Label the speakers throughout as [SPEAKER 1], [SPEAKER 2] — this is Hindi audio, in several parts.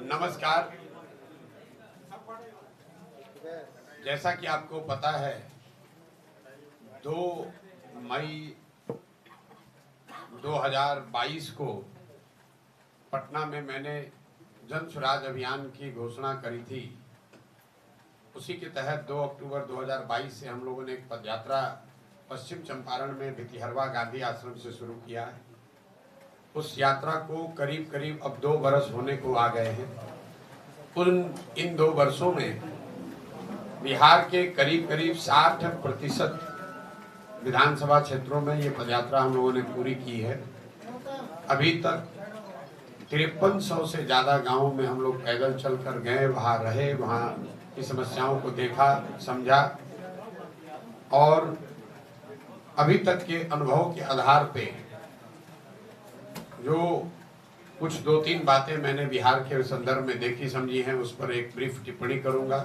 [SPEAKER 1] नमस्कार। जैसा कि आपको पता है 2 मई 2022 को पटना में मैंने जन स्वराज अभियान की घोषणा करी थी। उसी के तहत 2 अक्टूबर 2022 से हम लोगों ने एक पदयात्रा पश्चिम चंपारण में भितिहरवा गांधी आश्रम से शुरू किया है। उस यात्रा को करीब करीब अब 2 वर्ष होने को आ गए हैं। इन 2 वर्षों में बिहार के करीब करीब 60% विधानसभा क्षेत्रों में ये पदयात्रा हम लोगों ने पूरी की है। अभी तक 5300 से ज़्यादा गांवों में हम लोग पैदल चल कर गए, वहाँ रहे, वहाँ की समस्याओं को देखा, समझा और अभी तक के अनुभव के आधार पे जो कुछ 2-3 बातें मैंने बिहार के संदर्भ में देखी समझी हैं, उस पर एक ब्रीफ टिप्पणी करूंगा।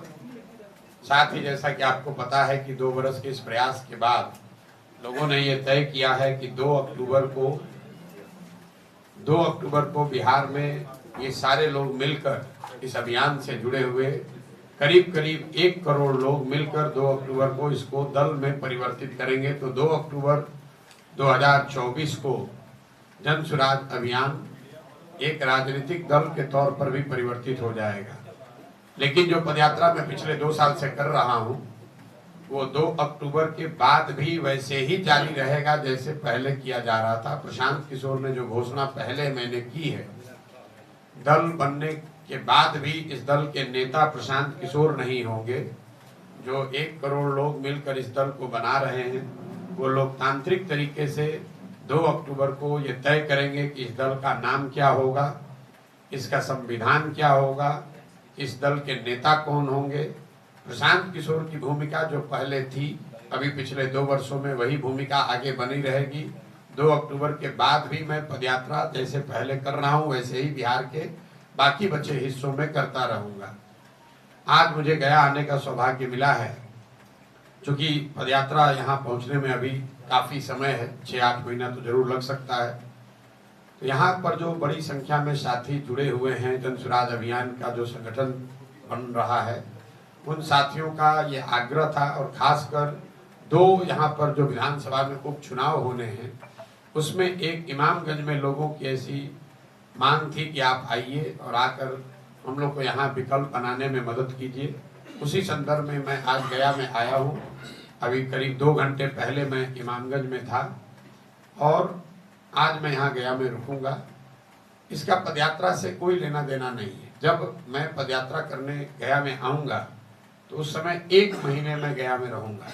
[SPEAKER 1] साथ ही जैसा कि आपको पता है कि 2 वर्ष के इस प्रयास के बाद लोगों ने ये तय किया है कि 2 अक्टूबर को बिहार में ये सारे लोग मिलकर इस अभियान से जुड़े हुए करीब करीब 1 करोड़ लोग मिलकर 2 अक्टूबर को इसको दल में परिवर्तित करेंगे। तो 2 अक्टूबर 2024 को जन स्वराज अभियान एक राजनीतिक दल के तौर पर भी परिवर्तित हो जाएगा। लेकिन जो पदयात्रा मैं पिछले 2 साल से कर रहा हूं वो 2 अक्टूबर के बाद भी वैसे ही जारी रहेगा जैसे पहले किया जा रहा था। प्रशांत किशोर ने जो घोषणा पहले मैंने की है, दल बनने के बाद भी इस दल के नेता प्रशांत किशोर नहीं होंगे। जो 1 करोड़ लोग मिलकर इस दल को बना रहे हैं वो लोकतांत्रिक तरीके से 2 अक्टूबर को ये तय करेंगे कि इस दल का नाम क्या होगा, इसका संविधान क्या होगा, इस दल के नेता कौन होंगे। प्रशांत किशोर की भूमिका जो पहले थी, अभी पिछले 2 वर्षों में वही भूमिका आगे बनी रहेगी। 2 अक्टूबर के बाद भी मैं पदयात्रा जैसे पहले कर रहा हूं वैसे ही बिहार के बाकी बचे हिस्सों में करता रहूंगा। आज मुझे गया आने का सौभाग्य मिला है। चूंकि पदयात्रा यहाँ पहुँचने में अभी काफ़ी समय है, 6-8 महीना तो जरूर लग सकता है। तो यहाँ पर जो बड़ी संख्या में साथी जुड़े हुए हैं, जन स्वराज अभियान का जो संगठन बन रहा है, उन साथियों का ये आग्रह था और खासकर 2 यहाँ पर जो विधानसभा में उपचुनाव होने हैं उसमें एक इमामगंज में लोगों की ऐसी मांग थी कि आप आइए और आकर हम लोग को यहाँ विकल्प बनाने में मदद कीजिए। उसी संदर्भ में मैं आज गया में आया हूँ। अभी करीब 2 घंटे पहले मैं इमामगंज में था और आज मैं यहाँ गया में रुकूंगा। इसका पदयात्रा से कोई लेना देना नहीं है। जब मैं पदयात्रा करने गया में आऊँगा तो उस समय 1 महीने में गया में रहूँगा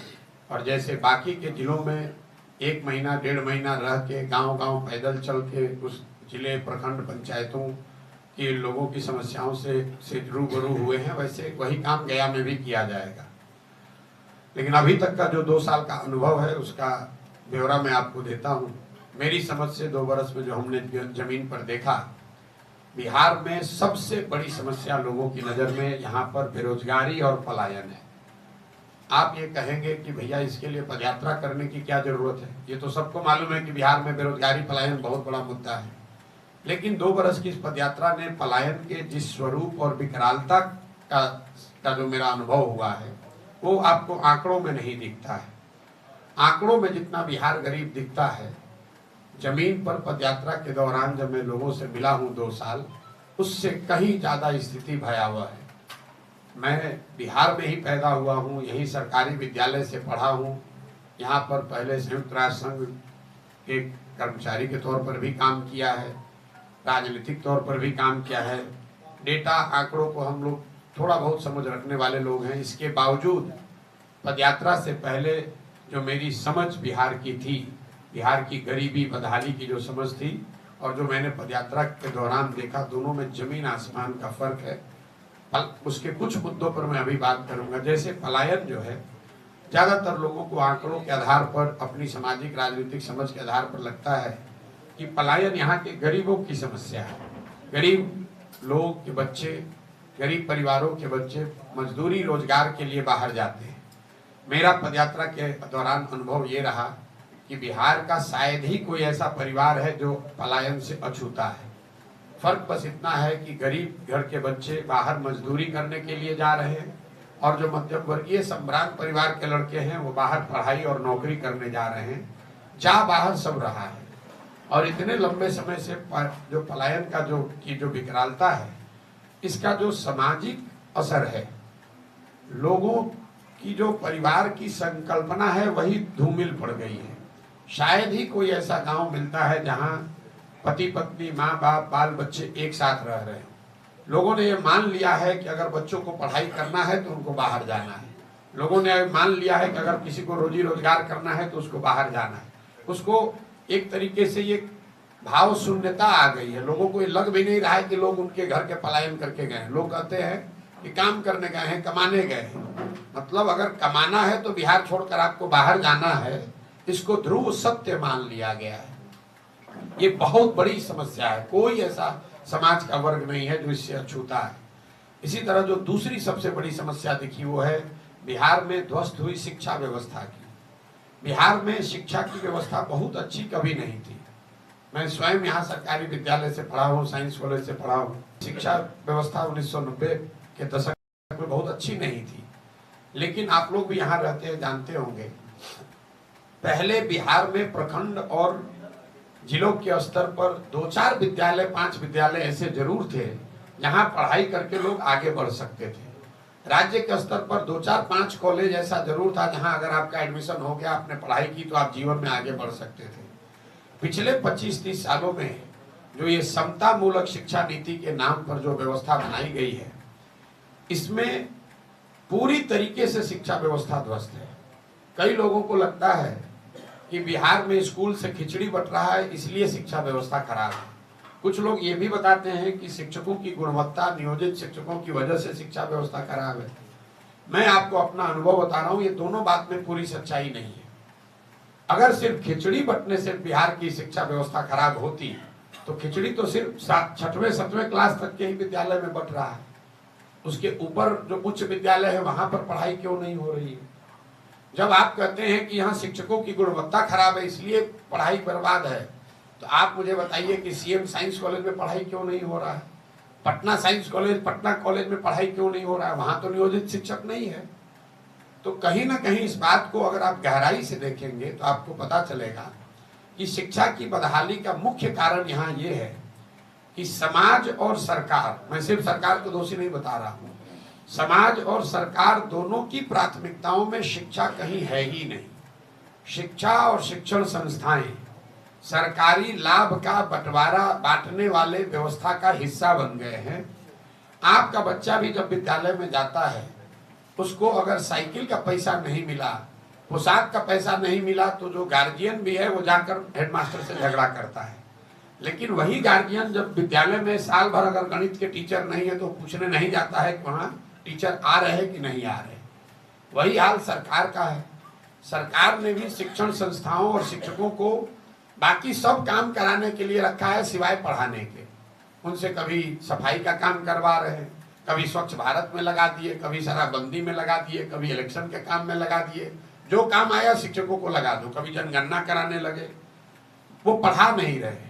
[SPEAKER 1] और जैसे बाकी के जिलों में 1 महीना 1.5 महीना रह के गांव-गांव पैदल चल के उस जिले प्रखंड पंचायतों के लोगों की समस्याओं से रूबरू हुए हैं, वैसे वही काम गया में भी किया जाएगा। लेकिन अभी तक का जो 2 साल का अनुभव है उसका ब्यौरा मैं आपको देता हूँ। मेरी समझ से 2 वर्ष में जो हमने जमीन पर देखा, बिहार में सबसे बड़ी समस्या लोगों की नज़र में यहाँ पर बेरोजगारी और पलायन है। आप ये कहेंगे कि भैया इसके लिए पदयात्रा करने की क्या जरूरत है? ये तो सबको मालूम है कि बिहार में बेरोजगारी पलायन बहुत बड़ा मुद्दा है। लेकिन 2 वर्ष की इस पदयात्रा ने पलायन के जिस स्वरूप और विकरालता का जो मेरा अनुभव हुआ है वो आपको आंकड़ों में नहीं दिखता है। आंकड़ों में जितना बिहार गरीब दिखता है, जमीन पर पदयात्रा के दौरान जब मैं लोगों से मिला हूँ 2 साल, उससे कहीं ज़्यादा स्थिति भयावह है। मैं बिहार में ही पैदा हुआ हूँ, यही सरकारी विद्यालय से पढ़ा हूँ, यहाँ पर पहले संयुक्त राष्ट्र संघ के कर्मचारी के तौर पर भी काम किया है, राजनीतिक तौर पर भी काम किया है। डेटा आंकड़ों को हम लोग थोड़ा बहुत समझ रखने वाले लोग हैं। इसके बावजूद पदयात्रा से पहले जो मेरी समझ बिहार की थी, बिहार की गरीबी बदहाली की जो समझ थी और जो मैंने पदयात्रा के दौरान देखा, दोनों में जमीन आसमान का फर्क है। उसके कुछ मुद्दों पर मैं अभी बात करूंगा। जैसे पलायन जो है, ज़्यादातर लोगों को आंकड़ों के आधार पर, अपनी सामाजिक राजनीतिक समझ के आधार पर लगता है कि पलायन यहाँ के गरीबों की समस्या है। गरीब लोग के बच्चे, गरीब परिवारों के बच्चे मजदूरी रोजगार के लिए बाहर जाते हैं। मेरा पदयात्रा के दौरान अनुभव ये रहा कि बिहार का शायद ही कोई ऐसा परिवार है जो पलायन से अछूता है। फर्क बस इतना है कि गरीब घर के बच्चे बाहर मजदूरी करने के लिए जा रहे हैं और जो मध्यम वर्गीय संभ्रांत परिवार के लड़के हैं वो बाहर पढ़ाई और नौकरी करने जा रहे हैं। जा बाहर सब रहा है और इतने लंबे समय से जो पलायन का जो विकरालता है, इसका जो सामाजिक असर है, लोगों की जो परिवार की संकल्पना है वही धूमिल पड़ गई है। शायद ही कोई ऐसा गांव मिलता है जहां पति पत्नी, माँ बाप, बाल बच्चे एक साथ रह रहे हैं। लोगों ने ये मान लिया है कि अगर बच्चों को पढ़ाई करना है तो उनको बाहर जाना है। लोगों ने मान लिया है कि अगर किसी को रोजी रोजगार करना है तो उसको बाहर जाना है। उसको एक तरीके से ये भाव शून्यता आ गई है। लोगों को ये लग भी नहीं रहा है कि लोग उनके घर के पलायन करके गए। लोग कहते हैं कि काम करने गए हैं, कमाने गए हैं। मतलब अगर कमाना है तो बिहार छोड़कर आपको बाहर जाना है, इसको ध्रुव सत्य मान लिया गया है। ये बहुत बड़ी समस्या है। कोई ऐसा समाज का वर्ग नहीं है जो इससे अछूता है। इसी तरह जो दूसरी सबसे बड़ी समस्या दिखी वो है बिहार में ध्वस्त हुई शिक्षा व्यवस्था की। बिहार में शिक्षा की व्यवस्था बहुत अच्छी कभी नहीं थी। मैं स्वयं यहाँ सरकारी विद्यालय से पढ़ा हूँ, साइंस कॉलेज से पढ़ा हूँ। शिक्षा व्यवस्था 1990 के दशक में बहुत अच्छी नहीं थी, लेकिन आप लोग भी यहाँ रहते हैं, जानते होंगे पहले बिहार में प्रखंड और जिलों के स्तर पर 2-4 विद्यालय, 5 विद्यालय ऐसे जरूर थे जहां पढ़ाई करके लोग आगे बढ़ सकते थे। राज्य के स्तर पर 2-4-5 कॉलेज ऐसा जरूर था जहां अगर आपका एडमिशन हो गया, आपने पढ़ाई की तो आप जीवन में आगे बढ़ सकते थे। पिछले 25-30 सालों में जो ये समता मूलक शिक्षा नीति के नाम पर जो व्यवस्था बनाई गई है, इसमें पूरी तरीके से शिक्षा व्यवस्था ध्वस्त है। कई लोगों को लगता है कि बिहार में स्कूल से खिचड़ी बट रहा है, इसलिए शिक्षा व्यवस्था खराब है। कुछ लोग ये भी बताते हैं कि शिक्षकों की गुणवत्ता, नियोजित शिक्षकों की वजह से शिक्षा व्यवस्था खराब है। मैं आपको अपना अनुभव बता रहा हूँ, ये दोनों बात में पूरी सच्चाई नहीं है। अगर सिर्फ खिचड़ी बटने से बिहार की शिक्षा व्यवस्था खराब होती तो खिचड़ी तो सिर्फ 6वें 7वें क्लास तक के ही विद्यालय में बट रहा है। उसके ऊपर जो उच्च विद्यालय है वहां पर पढ़ाई क्यों नहीं हो रही है? जब आप कहते हैं कि यहाँ शिक्षकों की गुणवत्ता खराब है इसलिए पढ़ाई बर्बाद है, तो आप मुझे बताइए कि सीएम साइंस कॉलेज में पढ़ाई क्यों नहीं हो रहा है? Patna science college, Patna college में पढ़ाई क्यों नहीं हो रहा है? वहां तो नियोजित शिक्षक नहीं है। तो कहीं ना कहीं इस बात को अगर आप गहराई से देखेंगे तो आपको पता चलेगा कि शिक्षा की बदहाली का मुख्य कारण यहाँ ये है कि समाज और सरकार, मैं सिर्फ सरकार को दोषी नहीं बता रहा हूँ, समाज और सरकार दोनों की प्राथमिकताओं में शिक्षा कहीं है ही नहीं। शिक्षा और शिक्षण संस्थाएं सरकारी लाभ का बंटवारा बांटने वाले व्यवस्था का हिस्सा बन गए हैं। आपका बच्चा भी जब विद्यालय में जाता है, उसको अगर साइकिल का पैसा नहीं मिला, पोशाक का पैसा नहीं मिला, तो जो गार्जियन भी है वो जाकर हेडमास्टर से झगड़ा करता है। लेकिन वही गार्जियन जब विद्यालय में साल भर अगर गणित के टीचर नहीं है तो पूछने नहीं जाता है कि वहाँ टीचर आ रहे हैं कि नहीं आ रहे। वही हाल सरकार का है। सरकार ने भी शिक्षण संस्थाओं और शिक्षकों को बाकी सब काम कराने के लिए रखा है सिवाय पढ़ाने के। उनसे कभी सफाई का काम करवा रहे हैं, कभी स्वच्छ भारत में लगा दिए, कभी शराबबंदी में लगा दिए, कभी इलेक्शन के काम में लगा दिए। जो काम आया शिक्षकों को लगा दो, कभी जनगणना कराने लगे, वो पढ़ा नहीं रहे।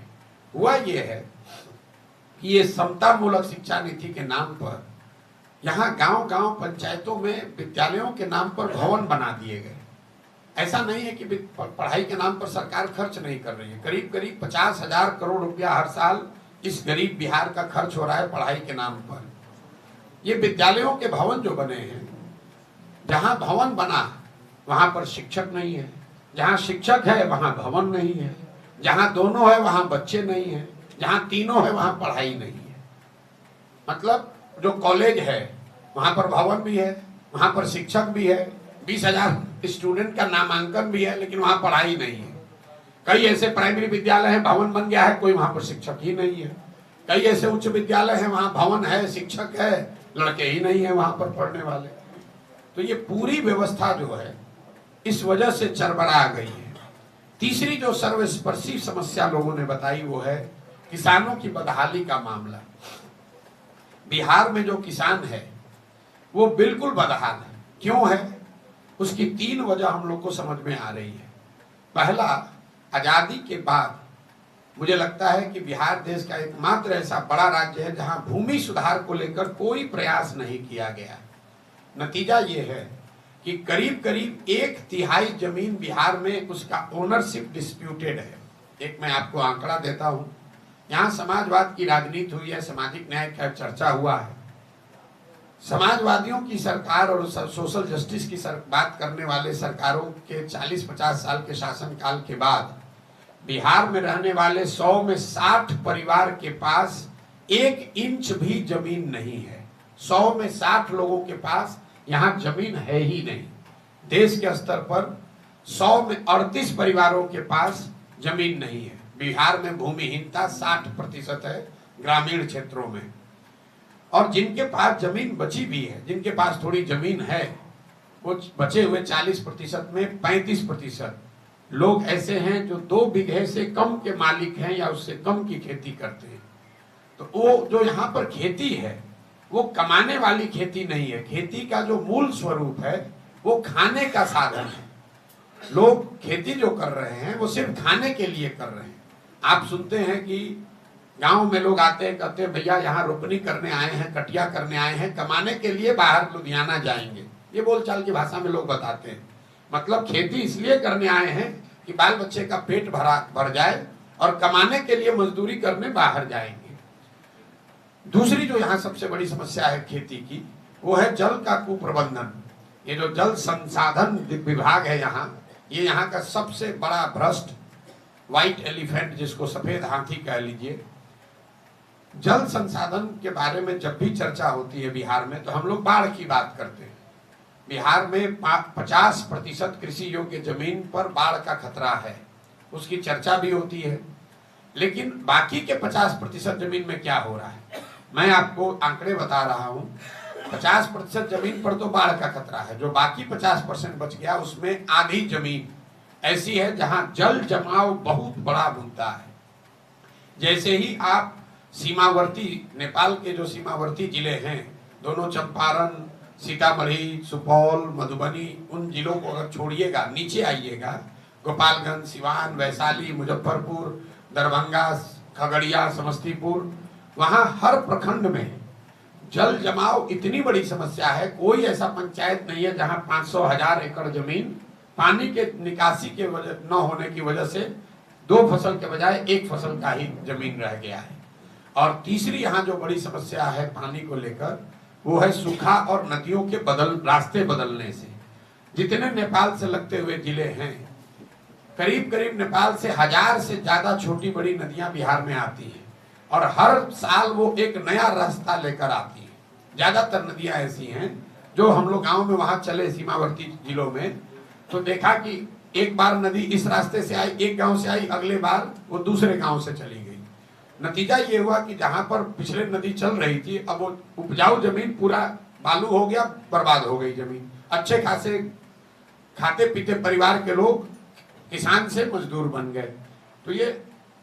[SPEAKER 1] हुआ ये है कि ये समता मूलक शिक्षा नीति के नाम पर यहाँ गांव-गांव पंचायतों में विद्यालयों के नाम पर भवन बना दिए गए। ऐसा नहीं है कि पढ़ाई के नाम पर सरकार खर्च नहीं कर रही है। करीब करीब 50,000 करोड़ रुपया हर साल इस गरीब बिहार का खर्च हो रहा है पढ़ाई के नाम पर। ये विद्यालयों के भवन जो बने हैं, जहाँ भवन बना वहां पर शिक्षक नहीं है, जहाँ शिक्षक है वहां भवन नहीं है, जहाँ दोनों है वहां बच्चे नहीं है, जहाँ तीनों है वहां पढ़ाई नहीं है। मतलब जो कॉलेज है वहां पर भवन भी है, वहां पर शिक्षक भी है, 20,000 स्टूडेंट का नामांकन भी है, लेकिन वहां पढ़ाई नहीं है। कई ऐसे प्राइमरी विद्यालय हैं, भवन बन गया है, कोई वहां पर शिक्षक ही नहीं है। कई ऐसे उच्च विद्यालय हैं, वहां भवन है, शिक्षक है, लड़के ही नहीं है वहां पर पढ़ने वाले। तो ये पूरी व्यवस्था जो है इस वजह से चरमरा गई है। तीसरी जो सर्वस्पर्शी समस्या लोगों ने बताई वो है किसानों की बदहाली का मामला। बिहार में जो किसान है वो बिल्कुल बदहाल है। क्यों है? उसकी 3 वजह हम लोग को समझ में आ रही है। पहला, आजादी के बाद मुझे लगता है कि बिहार देश का एकमात्र ऐसा बड़ा राज्य है जहां भूमि सुधार को लेकर कोई प्रयास नहीं किया गया। नतीजा ये है कि करीब करीब 1/3 जमीन बिहार में उसका ओनरशिप डिस्प्यूटेड है। एक मैं आपको आंकड़ा देता हूं, यहाँ समाजवाद की राजनीति हुई है, सामाजिक न्याय का चर्चा हुआ है। समाजवादियों की सरकार और सोशल जस्टिस की बात करने वाले सरकारों के 40-50 साल के शासनकाल के बाद बिहार में रहने वाले 100 में 60 परिवार के पास 1 इंच भी जमीन नहीं है। 100 में 60 लोगों के पास यहाँ जमीन है ही नहीं। देश के स्तर पर 100 में 38 परिवारों के पास जमीन नहीं है। बिहार में भूमिहीनता 60% है ग्रामीण क्षेत्रों में, और जिनके पास जमीन बची भी है, जिनके पास थोड़ी जमीन है, वो बचे हुए 40% में 35% लोग ऐसे हैं जो 2 बीघे से कम के मालिक हैं या उससे कम की खेती करते हैं। तो वो जो यहाँ पर खेती है वो कमाने वाली खेती नहीं है। खेती का जो मूल स्वरूप है वो खाने का साधन है। लोग खेती जो कर रहे हैं वो सिर्फ खाने के लिए कर रहे हैं। आप सुनते हैं कि गांव में लोग आते हैं, कहते हैं भैया यहाँ रोपनी करने आए हैं, कटिया करने आए हैं, कमाने के लिए बाहर लुधियाना जाएंगे। ये बोलचाल की भाषा में लोग बताते हैं। मतलब खेती इसलिए करने आए हैं कि बाल बच्चे का पेट भर जाए, और कमाने के लिए मजदूरी करने बाहर जाएंगे। दूसरी जो यहाँ सबसे बड़ी समस्या है खेती की, वो है जल का कुप्रबंधन। ये जो जल संसाधन विभाग है यहाँ, ये यहाँ का सबसे बड़ा भ्रष्ट व्हाइट एलिफेंट, जिसको सफेद हाथी कह लीजिए। जल संसाधन के बारे में जब भी चर्चा होती है बिहार में, तो हम लोग बाढ़ की बात करते हैं। बिहार में 50% कृषि योग्य जमीन पर बाढ़ का खतरा है, उसकी चर्चा भी होती है। लेकिन बाकी के 50% जमीन में क्या हो रहा है, मैं आपको आंकड़े बता रहा हूं। 50% जमीन पर तो बाढ़ का खतरा है, जो बाकी 50% बच गया उसमें आधी जमीन ऐसी है जहां जल जमाव बहुत बड़ा मुद्दा है। जैसे ही आप सीमावर्ती, नेपाल के जो सीमावर्ती जिले हैं, दोनों चंपारण, सीतामढ़ी, सुपौल, मधुबनी, उन जिलों को अगर छोड़िएगा, नीचे आइएगा, गोपालगंज, सिवान, वैशाली, मुजफ्फरपुर, दरभंगा, खगड़िया, समस्तीपुर, वहां हर प्रखंड में जल जमाव इतनी बड़ी समस्या है। कोई ऐसा पंचायत नहीं है जहां 500,000 एकड़ जमीन पानी के निकासी के वजह न होने की वजह से 2 फसल के बजाय 1 फसल का ही जमीन रह गया है। और तीसरी यहाँ जो बड़ी समस्या है पानी को लेकर, वो है सूखा और नदियों के रास्ते बदलने से। जितने नेपाल से लगते हुए जिले हैं, करीब करीब नेपाल से 1000 से ज्यादा छोटी बड़ी नदियां बिहार में आती हैं, और हर साल वो एक नया रास्ता लेकर आती है। ज्यादातर नदियां ऐसी हैं जो हम लोग गांव में वहां चले सीमावर्ती जिलों में, तो देखा कि एक बार नदी इस रास्ते से आई, एक गांव से आई, अगले बार वो दूसरे गांव से चली गई। नतीजा ये हुआ कि जहां पर पिछले नदी चल रही थी, अब वो उपजाऊ जमीन पूरा बालू हो गया, बर्बाद हो गई जमीन। अच्छे खासे खाते पीते परिवार के लोग किसान से मजदूर बन गए। तो ये,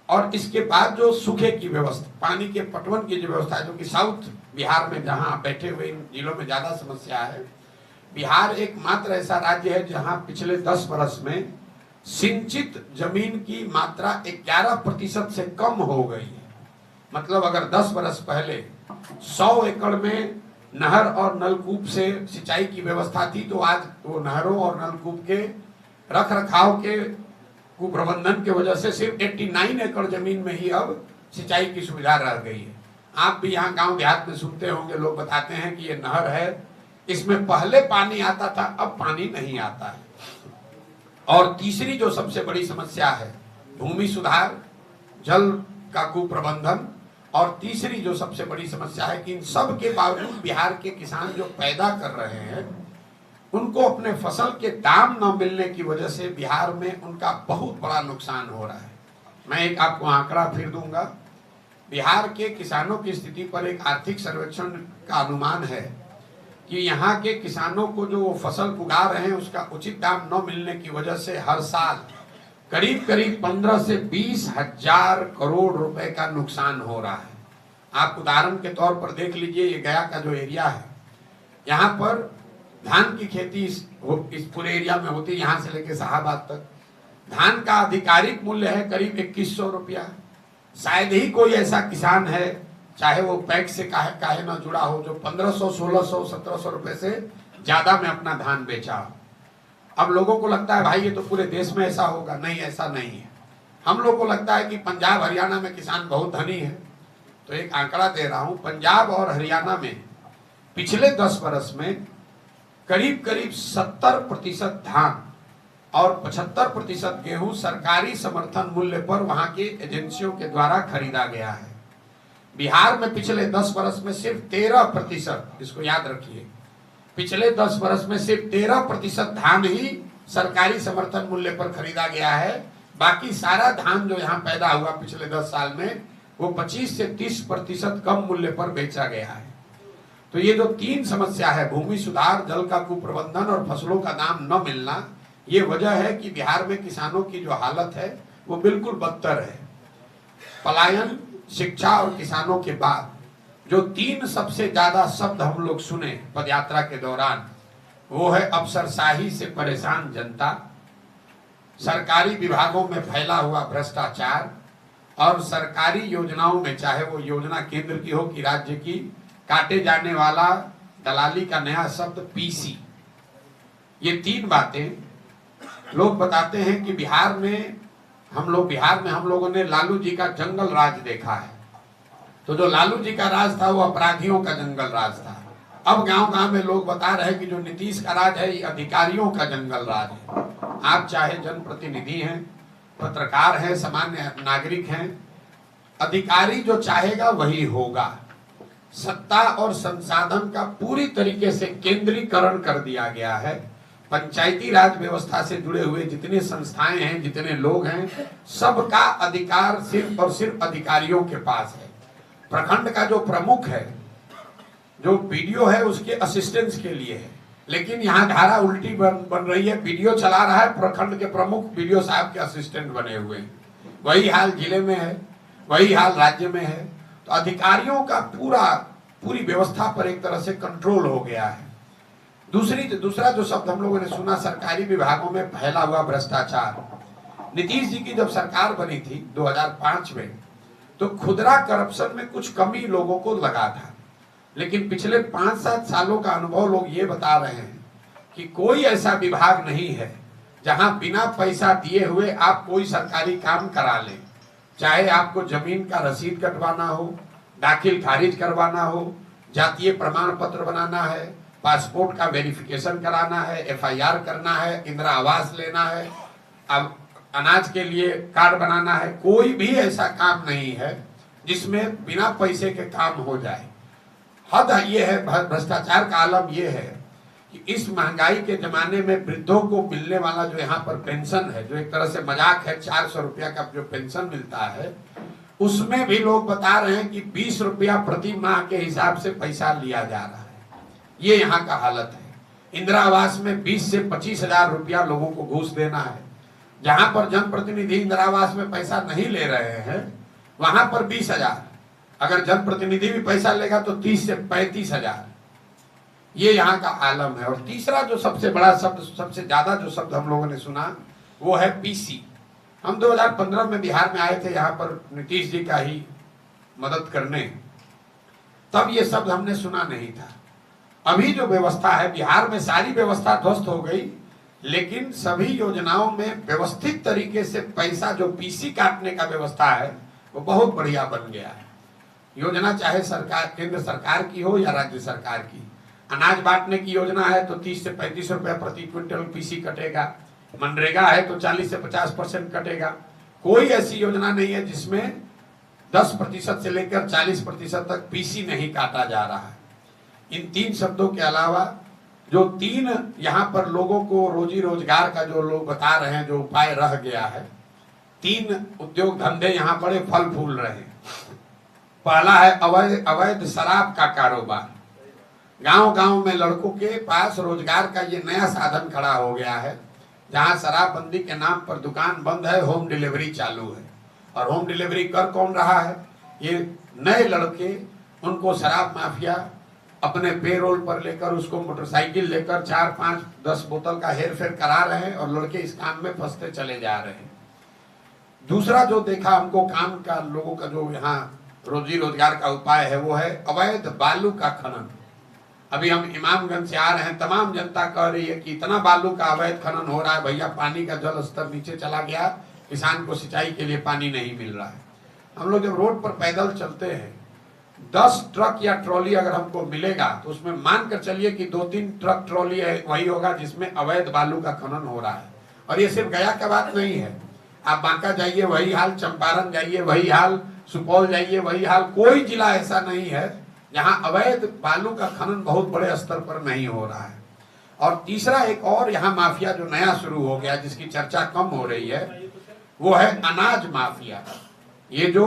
[SPEAKER 1] और इसके बाद जो सूखे की व्यवस्था, पानी के पटवन की जो व्यवस्था है, जो कि साउथ बिहार में जहां बैठे हुए इन जिलों में ज्यादा समस्या है। बिहार एकमात्र ऐसा राज्य है जहां पिछले 10 वर्ष में सिंचित जमीन की मात्रा 11% से कम हो गई है। मतलब अगर 10 वर्ष पहले 100 एकड़ में नहर और नलकूप से सिंचाई की व्यवस्था थी, तो आज वो नहरों और नलकूप के रख रखाव के कुप्रबंधन की वजह से सिर्फ 89 एकड़ जमीन में ही अब सिंचाई की सुविधा रह गई है। आप भी यहाँ गांव देहात में सुनते होंगे, लोग बताते हैं कि ये नहर है, इसमें पहले पानी आता था, अब पानी नहीं आता है। और तीसरी जो सबसे बड़ी समस्या है, भूमि सुधार, जल का कुप्रबंधन, और तीसरी जो सबसे बड़ी समस्या है कि इन सब के बावजूद बिहार के किसान जो पैदा कर रहे हैं, उनको अपने फसल के दाम न मिलने की वजह से बिहार में उनका बहुत बड़ा नुकसान हो रहा है। मैं एक आपको आंकड़ा फिर दूंगा। बिहार के किसानों की स्थिति पर एक आर्थिक सर्वेक्षण का अनुमान है कि यहाँ के किसानों को जो वो फसल उगा रहे हैं उसका उचित दाम न मिलने की वजह से हर साल करीब करीब 15 से 20 हजार करोड़ रुपए का नुकसान हो रहा है। आप उदाहरण के तौर पर देख लीजिए, ये गया का जो एरिया है, यहाँ पर धान की खेती इस पूरे एरिया में होती है, यहाँ से लेके शाहाबाद तक। धान का आधिकारिक मूल्य है करीब 2100 रुपया, शायद ही कोई ऐसा किसान है, चाहे वो पैक्स से काहे ना जुड़ा हो, जो 1500, 1600, 1700 रुपए से ज्यादा में अपना धान बेचा हो। अब लोगों को लगता है भाई ये तो पूरे देश में ऐसा होगा, नहीं, ऐसा नहीं है। हम लोग को लगता है कि पंजाब हरियाणा में किसान बहुत धनी है। तो एक आंकड़ा दे रहा हूं, पंजाब और हरियाणा में पिछले 10 वर्ष में करीब करीब 70% धान और 75% गेहूं सरकारी समर्थन मूल्य पर वहां की एजेंसियों के द्वारा खरीदा गया है। बिहार में पिछले 10 वर्ष में सिर्फ 13%, इसको याद रखिए, पिछले 10 वर्ष में सिर्फ 13% धान ही सरकारी समर्थन मूल्य पर खरीदा गया है। बाकी सारा धान जो यहाँ पैदा हुआ पिछले 10 साल में, वो 25 से 30% कम मूल्य पर बेचा गया है। तो ये जो 3 समस्या है, भूमि सुधार, जल का कुप्रबंधन और फसलों का दाम न मिलना, ये वजह है कि बिहार में किसानों की जो हालत है वो बिल्कुल बदतर है। पलायन, शिक्षा और किसानों के बाद जो 3 सबसे ज्यादा शब्द हम लोग सुने पदयात्रा के दौरान, वो है अफसरशाही से परेशान जनता, सरकारी विभागों में फैला हुआ भ्रष्टाचार और सरकारी योजनाओं में, चाहे वो योजना केंद्र की हो कि राज्य की, काटे जाने वाला दलाली का नया शब्द पीसी। ये 3 बातें लोग बताते हैं कि बिहार में हम लोगों ने लालू जी का जंगल राज देखा है। तो जो लालू जी का राज था वो अपराधियों का जंगल राज था। अब गांव-गांव में लोग बता रहे हैं कि जो नीतीश का राज है ये अधिकारियों का जंगल राज है। आप चाहे जनप्रतिनिधि हैं, पत्रकार हैं, सामान्य नागरिक हैं, अधिकारी जो चाहेगा वही होगा। सत्ता और संसाधन का पूरी तरीके से केंद्रीकरण कर दिया गया है। पंचायती राज व्यवस्था से जुड़े हुए जितने संस्थाएं हैं, जितने लोग हैं, सबका अधिकार सिर्फ और सिर्फ अधिकारियों के पास है। प्रखंड का जो प्रमुख है, जो बीडीओ है, उसके असिस्टेंस के लिए है। लेकिन यहाँ धारा उल्टी बन रही है, बीडीओ चला रहा है, प्रखंड के प्रमुख बीडीओ साहब के असिस्टेंट बने हुए हैं। वही हाल जिले में है, वही हाल राज्य में है। तो अधिकारियों का पूरी व्यवस्था पर एक तरह से कंट्रोल हो गया है। दूसरा जो शब्द हम लोगों ने सुना, सरकारी विभागों में फैला हुआ भ्रष्टाचार। नीतीश जी की जब सरकार बनी थी 2005 में, तो खुदरा करप्शन में कुछ कमी लोगों को लगा था। लेकिन पिछले 5-7 सालों का अनुभव लोग ये बता रहे हैं कि कोई ऐसा विभाग नहीं है जहां बिना पैसा दिए हुए आप कोई सरकारी काम करा लें। चाहे आपको जमीन का रसीद कटवाना हो, दाखिल खारिज करवाना हो, जातीय प्रमाण पत्र बनाना है, पासपोर्ट का वेरिफिकेशन कराना है, एफआईआर करना है, इंदिरा आवास लेना है, अब अनाज के लिए कार्ड बनाना है, कोई भी ऐसा काम नहीं है जिसमें बिना पैसे के काम हो जाए। हद ये है, भ्रष्टाचार का आलम ये है कि इस महंगाई के जमाने में वृद्धों को मिलने वाला जो यहाँ पर पेंशन है, जो एक तरह से मजाक है, 400 रुपया का जो पेंशन मिलता है, उसमें भी लोग बता रहे हैं कि 20 रुपया प्रति माह के हिसाब से पैसा लिया जा रहा है। ये यहाँ का हालत है। इंदिरा आवास में 20 से 25 हजार रुपया लोगों को घूस देना है। जहां पर जनप्रतिनिधि इंदिरा आवास में पैसा नहीं ले रहे हैं, वहां पर 20 हजार, अगर जनप्रतिनिधि भी पैसा लेगा तो 30 से 35 हजार। ये यहाँ का आलम है। और तीसरा जो सबसे बड़ा शब्द, सबसे ज्यादा जो शब्द हम लोगों ने सुना, वो है पीसी। हम 2015 में बिहार में आए थे यहाँ पर नीतीश जी का ही मदद करने, तब ये शब्द हमने सुना नहीं था। अभी जो व्यवस्था है बिहार में, सारी व्यवस्था ध्वस्त हो गई, लेकिन सभी योजनाओं में व्यवस्थित तरीके से पैसा जो पीसी काटने का व्यवस्था है वो बहुत बढ़िया बन गया है। योजना चाहे सरकार, केंद्र सरकार की हो या राज्य सरकार की, अनाज बांटने की योजना है तो 30 से 35 रुपया प्रति क्विंटल पीसी कटेगा। मनरेगा है तो 40 से 50% कटेगा। कोई ऐसी योजना नहीं है जिसमें 10% से लेकर 40% तक पीसी नहीं काटा जा रहा है। इन 3 शब्दों के अलावा जो 3 यहाँ पर लोगों को रोजी रोजगार का जो लोग बता रहे हैं, जो उपाय रह गया है, 3 उद्योग धंधे यहाँ बड़े फल फूल रहे हैं। पहला है अवैध शराब का कारोबार। गांव-गांव में लड़कों के पास रोजगार का ये नया साधन खड़ा हो गया है, जहां शराबबंदी के नाम पर दुकान बंद है, होम डिलीवरी चालू है। और होम डिलीवरी कर कौन रहा है? ये नए लड़के, उनको शराब माफिया अपने पेरोल पर लेकर, उसको मोटरसाइकिल लेकर 4, 5, 10 बोतल का हेर फेर करा रहे हैं और लड़के इस काम में फंसते चले जा रहे हैं। दूसरा जो देखा हमको काम का, लोगों का जो यहाँ रोजी रोजगार का उपाय है वो है अवैध बालू का खनन। अभी हम इमामगंज से आ रहे हैं, तमाम जनता कह रही है कि इतना बालू का अवैध खनन हो रहा है भैया, पानी का जल स्तर नीचे चला गया, किसान को सिंचाई के लिए पानी नहीं मिल रहा है। हम लोग जब रोड पर पैदल चलते हैं, 10 ट्रक या ट्रॉली अगर हमको मिलेगा तो उसमें मान कर चलिए कि 2-3 ट्रक ट्रॉली वही होगा जिसमें अवैध बालू का खनन हो रहा है। और ये सिर्फ गया का बात नहीं है, आप बांका जाइए वही हाल, चंपारण जाइए वही हाल, सुपौल जाइए वही हाल, कोई जिला ऐसा नहीं है जहां अवैध बालू का खनन बहुत बड़े स्तर पर नहीं हो रहा है। और तीसरा एक और यहाँ माफिया जो नया शुरू हो गया, जिसकी चर्चा कम हो रही है, वो है अनाज माफिया। ये जो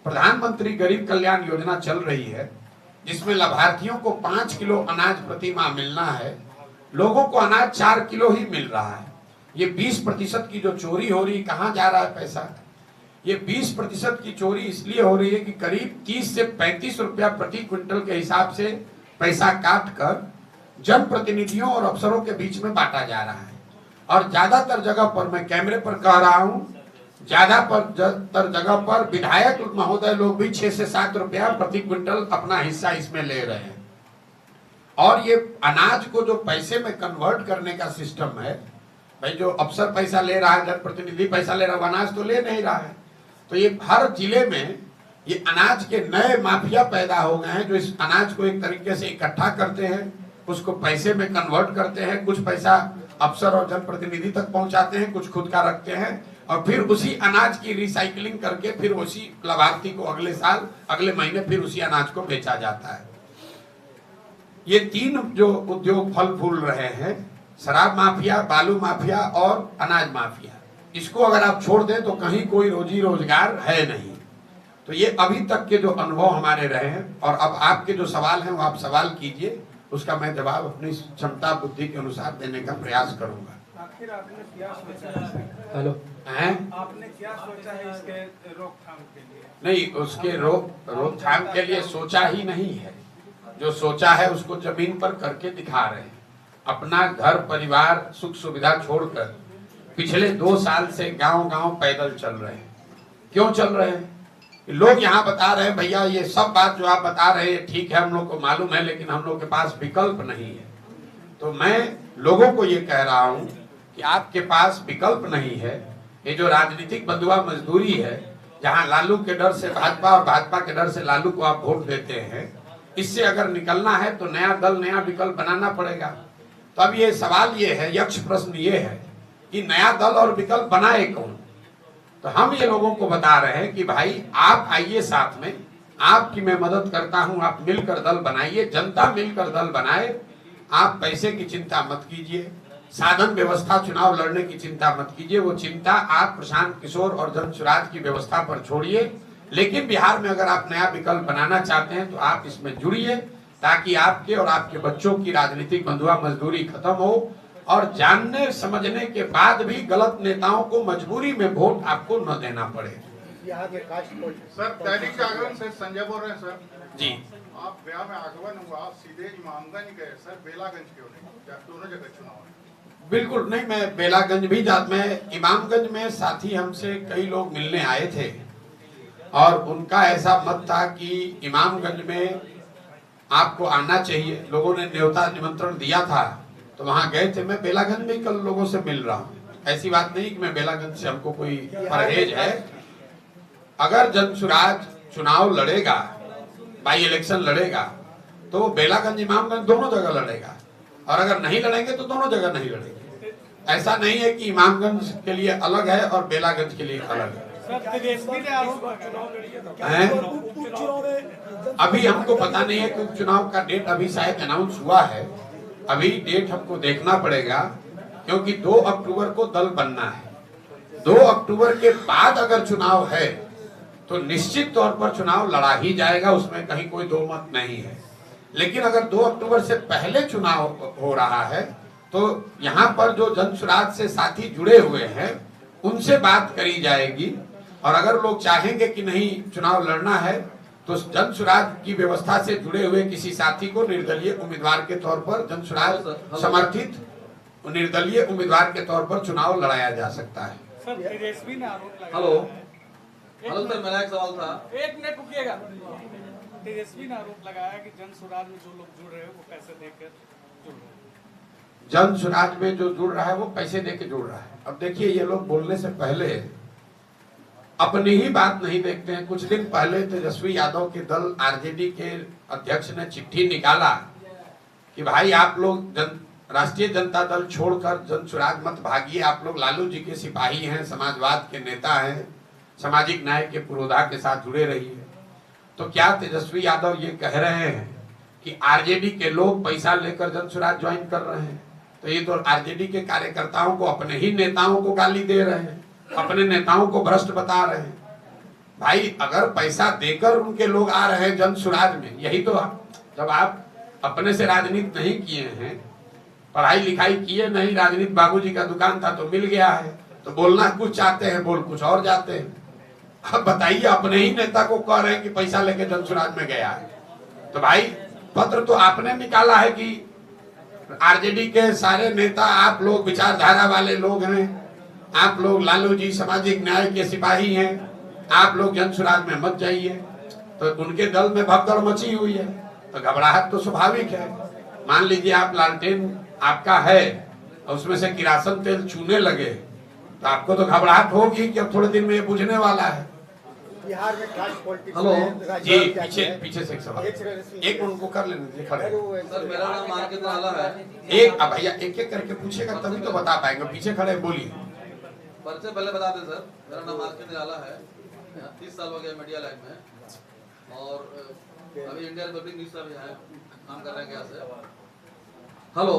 [SPEAKER 1] प्रधानमंत्री गरीब कल्याण योजना चल रही है, जिसमें लाभार्थियों को 5 किलो अनाज प्रति माह मिलना है, लोगों को अनाज 4 किलो ही मिल रहा है। ये 20% की जो चोरी हो रही, कहाँ जा रहा है पैसा? ये 20% की चोरी इसलिए हो रही है कि करीब 30 से 35 रुपया प्रति क्विंटल के हिसाब से पैसा काट कर जनप्रतिनिधियों और अफसरों के बीच में बांटा जा रहा है। और ज्यादातर जगह पर, मैं कैमरे पर कह रहा हूं, ज्यादातर जगह पर विधायक महोदय लोग भी 6 से 7 रुपया प्रति क्विंटल अपना हिस्सा इसमें ले रहे हैं। और ये अनाज को जो पैसे में कन्वर्ट करने का सिस्टम है, भाई जो अफसर पैसा ले रहा है, जनप्रतिनिधि पैसा ले रहा है, अनाज तो ले नहीं रहा है। तो ये हर जिले में ये अनाज के नए माफिया पैदा हो गए हैं, जो इस अनाज को एक तरीके से इकट्ठा करते हैं, उसको पैसे में कन्वर्ट करते हैं, कुछ पैसा अफसर और जनप्रतिनिधि तक पहुंचाते हैं, कुछ खुद का रखते हैं, और फिर उसी अनाज की रिसाइकलिंग करके फिर उसी लाभार्थी को अगले साल, अगले महीने फिर उसी अनाज को बेचा जाता है। ये 3 जो उद्योग फल फूल रहे हैं, शराब माफिया, बालू माफिया और अनाज माफिया, इसको अगर आप छोड़ दें तो कहीं कोई रोजी रोजगार है नहीं। तो ये अभी तक के जो अनुभव हमारे रहे हैं, और अब आपके जो सवाल हैं वो आप सवाल कीजिए, उसका मैं जवाब अपनी क्षमता बुद्धि के अनुसार देने का प्रयास करूंगा।
[SPEAKER 2] आखिर आपने क्या सोचा है?
[SPEAKER 3] हेलो,
[SPEAKER 2] आपने क्या सोचा है इसके रोकथाम के लिए?
[SPEAKER 1] नहीं, उसके रोकथाम के लिए सोचा ही नहीं है। जो सोचा है उसको जमीन पर करके दिखा रहे हैं। अपना घर परिवार सुख सुविधा छोड़कर पिछले 2 साल से गांव-गांव पैदल चल रहे हैं। क्यों चल रहे हैं? लोग यहाँ बता रहे हैं भैया ये सब बात जो आप बता रहे हैं ठीक है, हम लोग को मालूम है, लेकिन हम लोग के पास विकल्प नहीं है। तो मैं लोगों को ये कह रहा हूँ कि आपके पास विकल्प नहीं है। ये जो राजनीतिक बंधुआ मजदूरी है, जहाँ लालू के डर से भाजपा और भाजपा के डर से लालू को आप वोट देते हैं, इससे अगर निकलना है तो नया दल, नया विकल्प बनाना पड़ेगा। तो अब ये सवाल ये है, यक्ष प्रश्न ये है कि नया दल और विकल्प बनाए कौन? तो हम ये लोगों को बता रहे हैं कि भाई आप आइए साथ में, आपकी मैं मदद करता हूं, आप मिलकर दल बनाइए, जनता मिलकर दल बनाए। आप पैसे की चिंता मत कीजिए, साधन व्यवस्था चुनाव लड़ने की चिंता मत कीजिए, वो चिंता आप प्रशांत किशोर और जन सुराज की व्यवस्था पर छोड़िए। लेकिन बिहार में अगर आप नया विकल्प बनाना चाहते हैं तो आप इसमें जुड़िए, ताकि आपके और आपके बच्चों की राजनीतिक बंधुआ मजदूरी खत्म हो, और जानने समझने के बाद भी गलत नेताओं को मजबूरी में वोट आपको न देना पड़े।
[SPEAKER 4] सर, दैनिक जागरण से संजय बोल रहे हैं सर।
[SPEAKER 1] जी,
[SPEAKER 4] आप ब्याह में आगमन हुआ, आप सीधे इमामगंज गए सर, बेलागंज क्यों नहीं? दोनों जगह चुनाव है।
[SPEAKER 1] बिल्कुल नहीं, मैं बेलागंज भी मैं इमामगंज में साथी हमसे कई लोग मिलने आए थे, और उनका ऐसा मत था कि इमामगंज में आपको आना चाहिए। लोगों ने न्योता निमंत्रण दिया था तो वहां गए थे। मैं बेलागंज में कल लोगों से मिल रहा हूँ। ऐसी बात नहीं कि मैं बेलागंज से हमको कोई परहेज है। अगर जनसुराज चुनाव लड़ेगा, बाई इलेक्शन लड़ेगा, तो बेलागंज इमामगंज दोनों जगह लड़ेगा, और अगर नहीं लड़ेंगे तो दोनों जगह नहीं लड़ेंगे। ऐसा नहीं है कि इमामगंज के लिए अलग है और बेलागंज के लिए अलग है। अभी हमको पता नहीं है कि उपचुनाव का डेट अभी शायद अनाउंस हुआ है। अभी डेट हमको देखना पड़ेगा, क्योंकि 2 अक्टूबर को दल बनना है। 2 अक्टूबर के बाद अगर चुनाव है तो निश्चित तौर पर चुनाव लड़ा ही जाएगा, उसमें कहीं कोई दो मत नहीं है। लेकिन अगर 2 अक्टूबर से पहले चुनाव हो रहा है तो यहाँ पर जो जनसुराज से साथी जुड़े हुए हैं उनसे बात करी जाएगी, और अगर लोग चाहेंगे कि नहीं चुनाव लड़ना है तो जनसुराज की व्यवस्था से जुड़े हुए किसी साथी को निर्दलीय उम्मीदवार के तौर पर, जनसुराज समर्थित निर्दलीय उम्मीदवार के तौर पर चुनाव लड़ाया जा सकता है।
[SPEAKER 2] सर तेजस्वी ने आरोप लगाया
[SPEAKER 3] हेलो
[SPEAKER 2] है।
[SPEAKER 3] हेलो सर, मेरा एक सवाल था।
[SPEAKER 2] एक मिनट रुकिएगा। तेजस्वी ने आरोप लगाया कि जन स्वराज में जो लोग जुड़ रहे हैं वो पैसे देकर जुड़ रहे हैं।
[SPEAKER 1] जन स्वराज में जो जुड़ रहा है वो पैसे देके जुड़ रहा है। अब देखिए, ये लोग बोलने से पहले अपनी ही बात नहीं देखते हैं। कुछ दिन पहले तेजस्वी यादव के दल आरजेडी के अध्यक्ष ने चिट्ठी निकाला कि भाई आप लोग राष्ट्रीय जनता दल छोड़कर जन स्वराज मत भागिए, आप लोग लालू जी के सिपाही हैं, समाजवाद के नेता हैं, सामाजिक न्याय के पुरोधा के साथ जुड़े रहिए। तो क्या तेजस्वी यादव ये कह रहे हैं कि आरजेडी के लोग पैसा लेकर जन स्वराज ज्वाइन कर रहे हैं? तो ये तो आरजेडी के कार्यकर्ताओं को, अपने ही नेताओं को गाली दे रहे हैं, अपने नेताओं को भ्रष्ट बता रहे हैं। भाई अगर पैसा देकर उनके लोग आ रहे हैं जन स्वराज में, यही तो जब आप अपने से राजनीति नहीं किए हैं, पढ़ाई लिखाई किए नहीं, राजनीति बाबूजी का दुकान था तो मिल गया है, तो बोलना कुछ चाहते हैं, बोल कुछ और जाते हैं। अब बताइए, अपने ही नेता को कह रहे हैं कि पैसा लेके जन स्वराज में गया है। तो भाई पत्र तो आपने निकाला है कि आरजेडी के सारे नेता आप लोग विचारधारा वाले लोग हैं, आप लोग लालू जी सामाजिक न्याय के सिपाही हैं, आप लोग जन स्वराज में मत जाइए। तो उनके दल में भगदड़ मची हुई है, तो घबराहट तो स्वाभाविक है। मान लीजिए आप लालटेन आपका है और उसमें से किरासन तेल चूने लगे, तो आपको तो घबराहट होगी कि अब थोड़े दिन में ये बुझने वाला है।
[SPEAKER 5] बिहार में खास पॉलिटिक्स
[SPEAKER 3] हेलो
[SPEAKER 1] जी, पीछे से एक सवाल, एक उनको कर लेने दीजिए खड़े।
[SPEAKER 3] सर, मेरा नाम मार्केट निराला है।
[SPEAKER 1] एक भैया एक एक करके पूछेगा तभी तो बता पाएंगे। पीछे खड़े बोलिए।
[SPEAKER 3] परिचय पहले बता दें सर, मेरा नाम मार्केट निराला है। 30 साल हो गया मीडिया लाइन में, और अभी इंडिया रिपब्लिक न्यूज में है, काम कर रहे हैं। क्या से हेलो,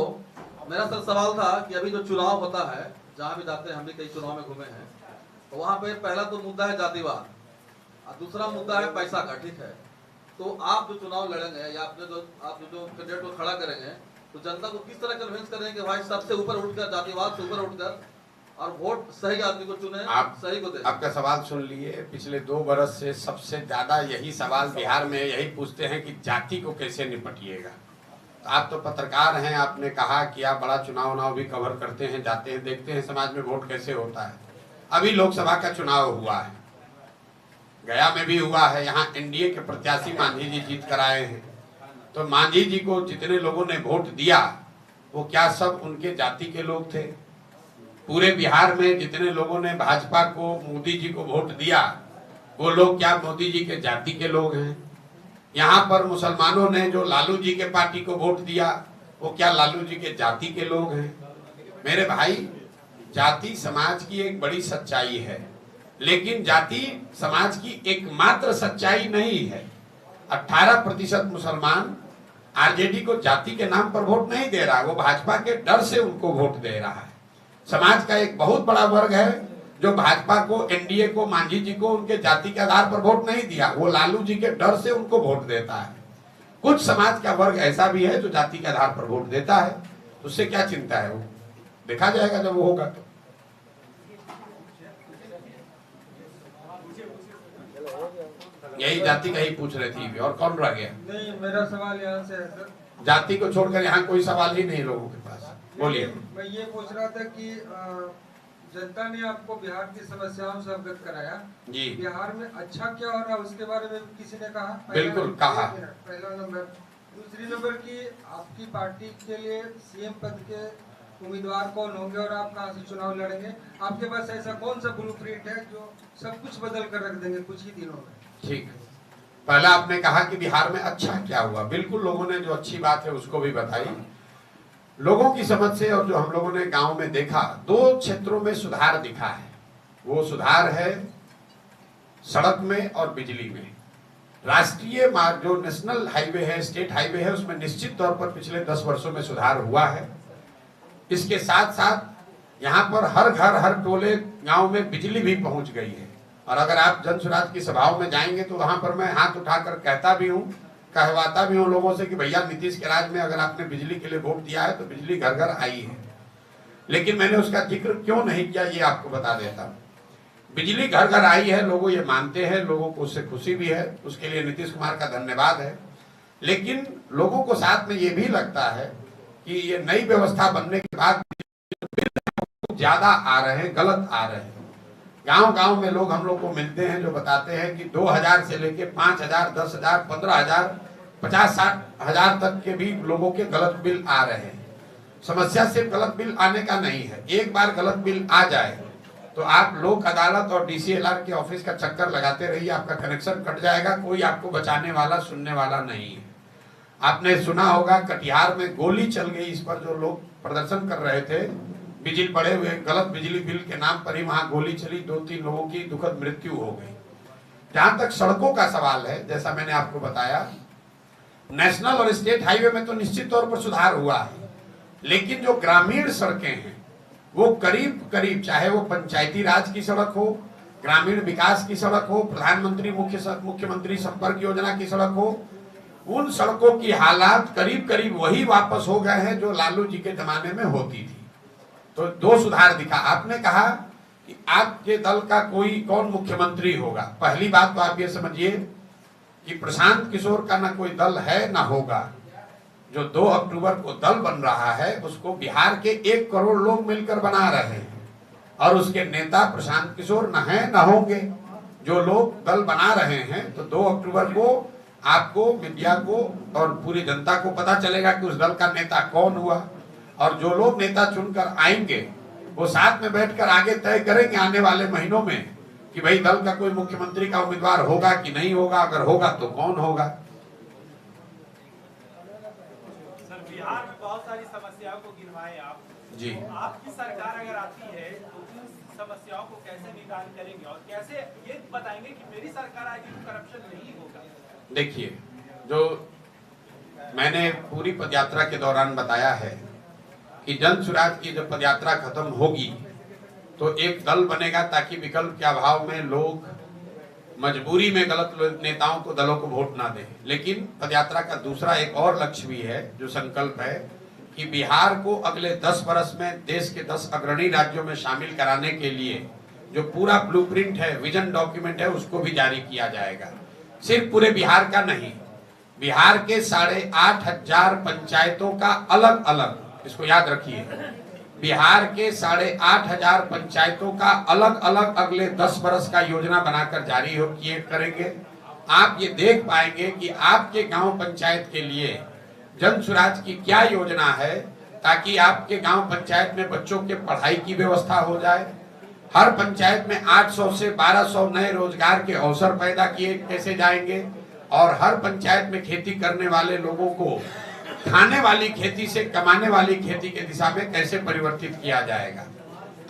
[SPEAKER 3] मेरा सर सवाल था कि अभी जो चुनाव होता है, जहाँ भी जाते हैं, हम भी कई चुनाव में घूमे हैं, तो वहाँ पे पहला तो मुद्दा है जातिवाद और दूसरा मुद्दा है पैसा का। ठीक है, तो आप जो चुनाव लड़ेंगे या आप जो कैंडिडेट को खड़ा करेंगे, तो जनता को किस तरह कन्विंस करेंगे कि भाई सबसे ऊपर उठकर, जातिवाद से ऊपर उठकर और वोट सही आदमी को चुने, आप सही को दे।
[SPEAKER 1] आपका सवाल सुन लिए। पिछले 2 बरस से सबसे ज्यादा यही सवाल बिहार में यही पूछते हैं कि जाति को कैसे निपटिएगा। तो आप तो पत्रकार हैं, आपने कहा कि आप बड़ा चुनाव भी कवर करते हैं, जाते हैं, देखते हैं समाज में वोट कैसे होता है। अभी लोकसभा का चुनाव हुआ है, गया में भी हुआ है, यहाँ एनडीए के प्रत्याशी मांझी जी जीत कर आए हैं। तो मांझी जी को जितने लोगों ने वोट दिया वो क्या सब उनके जाति के लोग थे? पूरे बिहार में जितने लोगों ने भाजपा को, मोदी जी को वोट दिया, वो लोग क्या मोदी जी के जाति के लोग हैं? यहाँ पर मुसलमानों ने जो लालू जी के पार्टी को वोट दिया, वो क्या लालू जी के जाति के लोग हैं? मेरे भाई, जाति समाज की एक बड़ी सच्चाई है, लेकिन जाति समाज की एकमात्र सच्चाई नहीं है। 18% मुसलमान आरजेडी को जाति के नाम पर वोट नहीं दे रहा, वो भाजपा के डर से उनको वोट दे रहा है। समाज का एक बहुत बड़ा वर्ग है जो भाजपा को, एनडीए को, मांझी जी को उनके जाति के आधार पर वोट नहीं दिया, वो लालू जी के डर से उनको वोट देता है। कुछ समाज का वर्ग ऐसा भी है जो जाति के आधार पर वोट देता है, उससे क्या चिंता है? वो देखा जाएगा जब वो होगा। तो यही जाति का ही पूछ रही थी, और कौन रह गया?
[SPEAKER 6] नहीं, मेरा सवाल यहाँ से है सर।
[SPEAKER 1] जाति को छोड़कर यहाँ कोई सवाल ही नहीं लोगों के पास। बोलिए।
[SPEAKER 6] मैं ये पूछ रहा था कि जनता ने आपको बिहार की समस्याओं से अवगत कराया
[SPEAKER 1] जी।
[SPEAKER 6] बिहार में अच्छा क्या हो रहा है उसके बारे में किसी ने कहा?
[SPEAKER 1] बिल्कुल कहा।
[SPEAKER 6] पहला नंबर। दूसरी नंबर की आपकी पार्टी के लिए सीएम पद के उम्मीदवार कौन होंगे और आप कहाँ से चुनाव लड़ेंगे? आपके पास ऐसा कौन सा ब्लूप्रिंट है जो सब कुछ बदल कर रख देंगे कुछ ही दिनों में?
[SPEAKER 1] ठीक, पहला आपने कहा कि बिहार में अच्छा क्या हुआ। बिल्कुल, लोगों ने जो अच्छी बात है उसको भी बताई। लोगों की समझ से और जो हम लोगों ने गांव में देखा, 2 क्षेत्रों में सुधार दिखा है। वो सुधार है सड़क में और बिजली में। राष्ट्रीय मार्ग जो नेशनल हाईवे है, स्टेट हाईवे है, उसमें निश्चित तौर पर पिछले 10 वर्षों में सुधार हुआ है। इसके साथ साथ यहाँ पर हर घर, हर टोले, गांव में बिजली भी पहुंच गई है। और अगर आप जन स्वराज की सभाओं में जाएंगे तो वहां पर मैं हाथ उठाकर कहता भी हूँ, कहवाता भी हूँ लोगों से कि भैया नीतीश के राज में अगर आपने बिजली के लिए वोट दिया है तो बिजली घर घर आई है। लेकिन मैंने उसका जिक्र क्यों नहीं किया ये आपको बता देता हूँ। बिजली घर घर आई है, लोग ये मानते हैं, लोगों को उससे खुशी भी है, उसके लिए नीतीश कुमार का धन्यवाद है। लेकिन लोगों को साथ में ये भी लगता है कि ये नई व्यवस्था बनने के बाद ज्यादा आ रहे हैं, गलत आ रहे हैं। गांव गांव में लोग हम लोग को मिलते हैं जो बताते हैं कि 2000 से लेके 5000, 10,000, 15,000, 50-60,000 तक के भी लोगों के गलत बिल आ रहे हैं। समस्या सिर्फ गलत बिल आने का नहीं है, एक बार गलत बिल आ जाए तो आप लोक अदालत और DCLR के ऑफिस का चक्कर लगाते रहिए, आपका कनेक्शन कट जाएगा, कोई आपको बचाने वाला सुनने वाला नहीं है। आपने सुना होगा कटिहार में गोली चल गई इस पर, जो लोग प्रदर्शन कर रहे थे बिजली पड़े हुए गलत बिजली बिल के नाम पर ही वहां गोली चली, 2-3 लोगों की दुखद मृत्यु हो गई। जहां तक सड़कों का सवाल है, जैसा मैंने आपको बताया, नेशनल और स्टेट हाईवे में तो निश्चित तौर पर सुधार हुआ है, लेकिन जो ग्रामीण सड़कें हैं वो करीब करीब, चाहे वो पंचायती राज की सड़क हो, ग्रामीण विकास की सड़क हो, प्रधानमंत्री मुख्यमंत्री संपर्क योजना की सड़क हो, उन सड़कों की हालात करीब करीब वही वापस हो गए हैं जो लालू जी के जमाने में होती थी। तो 2 सुधार दिखा। आपने कहा कि आपके दल का कोई कौन मुख्यमंत्री होगा। पहली बात तो आप ये समझिए कि प्रशांत किशोर का ना कोई दल है ना होगा। जो 2 अक्टूबर को दल बन रहा है उसको बिहार के 1 करोड़ लोग मिलकर बना रहे हैं, और उसके नेता प्रशांत किशोर न है न होंगे। जो लोग दल बना रहे हैं, तो 2 अक्टूबर को आपको, मीडिया को और पूरी जनता को पता चलेगा कि उस दल का नेता कौन हुआ, और जो लोग नेता चुनकर आएंगे वो साथ में बैठकर आगे तय करेंगे आने वाले महीनों में कि भाई दल का कोई मुख्यमंत्री का उम्मीदवार होगा कि नहीं होगा, अगर होगा तो कौन होगा।
[SPEAKER 7] बिहार में बहुत सारी समस्याओं को गिनवाए आप
[SPEAKER 1] जी,
[SPEAKER 7] आपकी सरकार अगर आती है तो उन समस्याओं को कैसे निदान करेंगे और कैसे ये बताएंगे कि मेरी सरकार आएगी तो करप्शन नहीं होगा।
[SPEAKER 1] देखिए, जो मैंने पूरी पदयात्रा के दौरान बताया है कि जन सुराज की जब पदयात्रा खत्म होगी तो एक दल बनेगा, ताकि विकल्प के अभाव में लोग मजबूरी में गलत नेताओं को, दलों को वोट ना दें। लेकिन पदयात्रा का दूसरा एक और लक्ष्य भी है, जो संकल्प है कि बिहार को अगले 10 वर्ष में देश के 10 अग्रणी राज्यों में शामिल कराने के लिए जो पूरा ब्लूप्रिंट है, विजन डॉक्यूमेंट है, उसको भी जारी किया जाएगा। सिर्फ पूरे बिहार का नहीं, बिहार के 8,500 पंचायतों का अलग अलग, इसको याद रखिए, बिहार के 8,500 पंचायतों का अलग अलग अगले 10 वर्ष का योजना बनाकर जारी किए करेंगे। आप ये देख पाएंगे कि आपके गांव पंचायत के लिए जन सुराज की क्या योजना है, ताकि आपके गांव पंचायत में बच्चों के पढ़ाई की व्यवस्था हो जाए। हर पंचायत में 800 से 1200 नए रोजगार के अवसर पैदा किए कैसे जाएंगे, और हर पंचायत में खेती करने वाले लोगों को खाने वाली खेती से कमाने वाली खेती के दिशा में कैसे परिवर्तित किया जाएगा।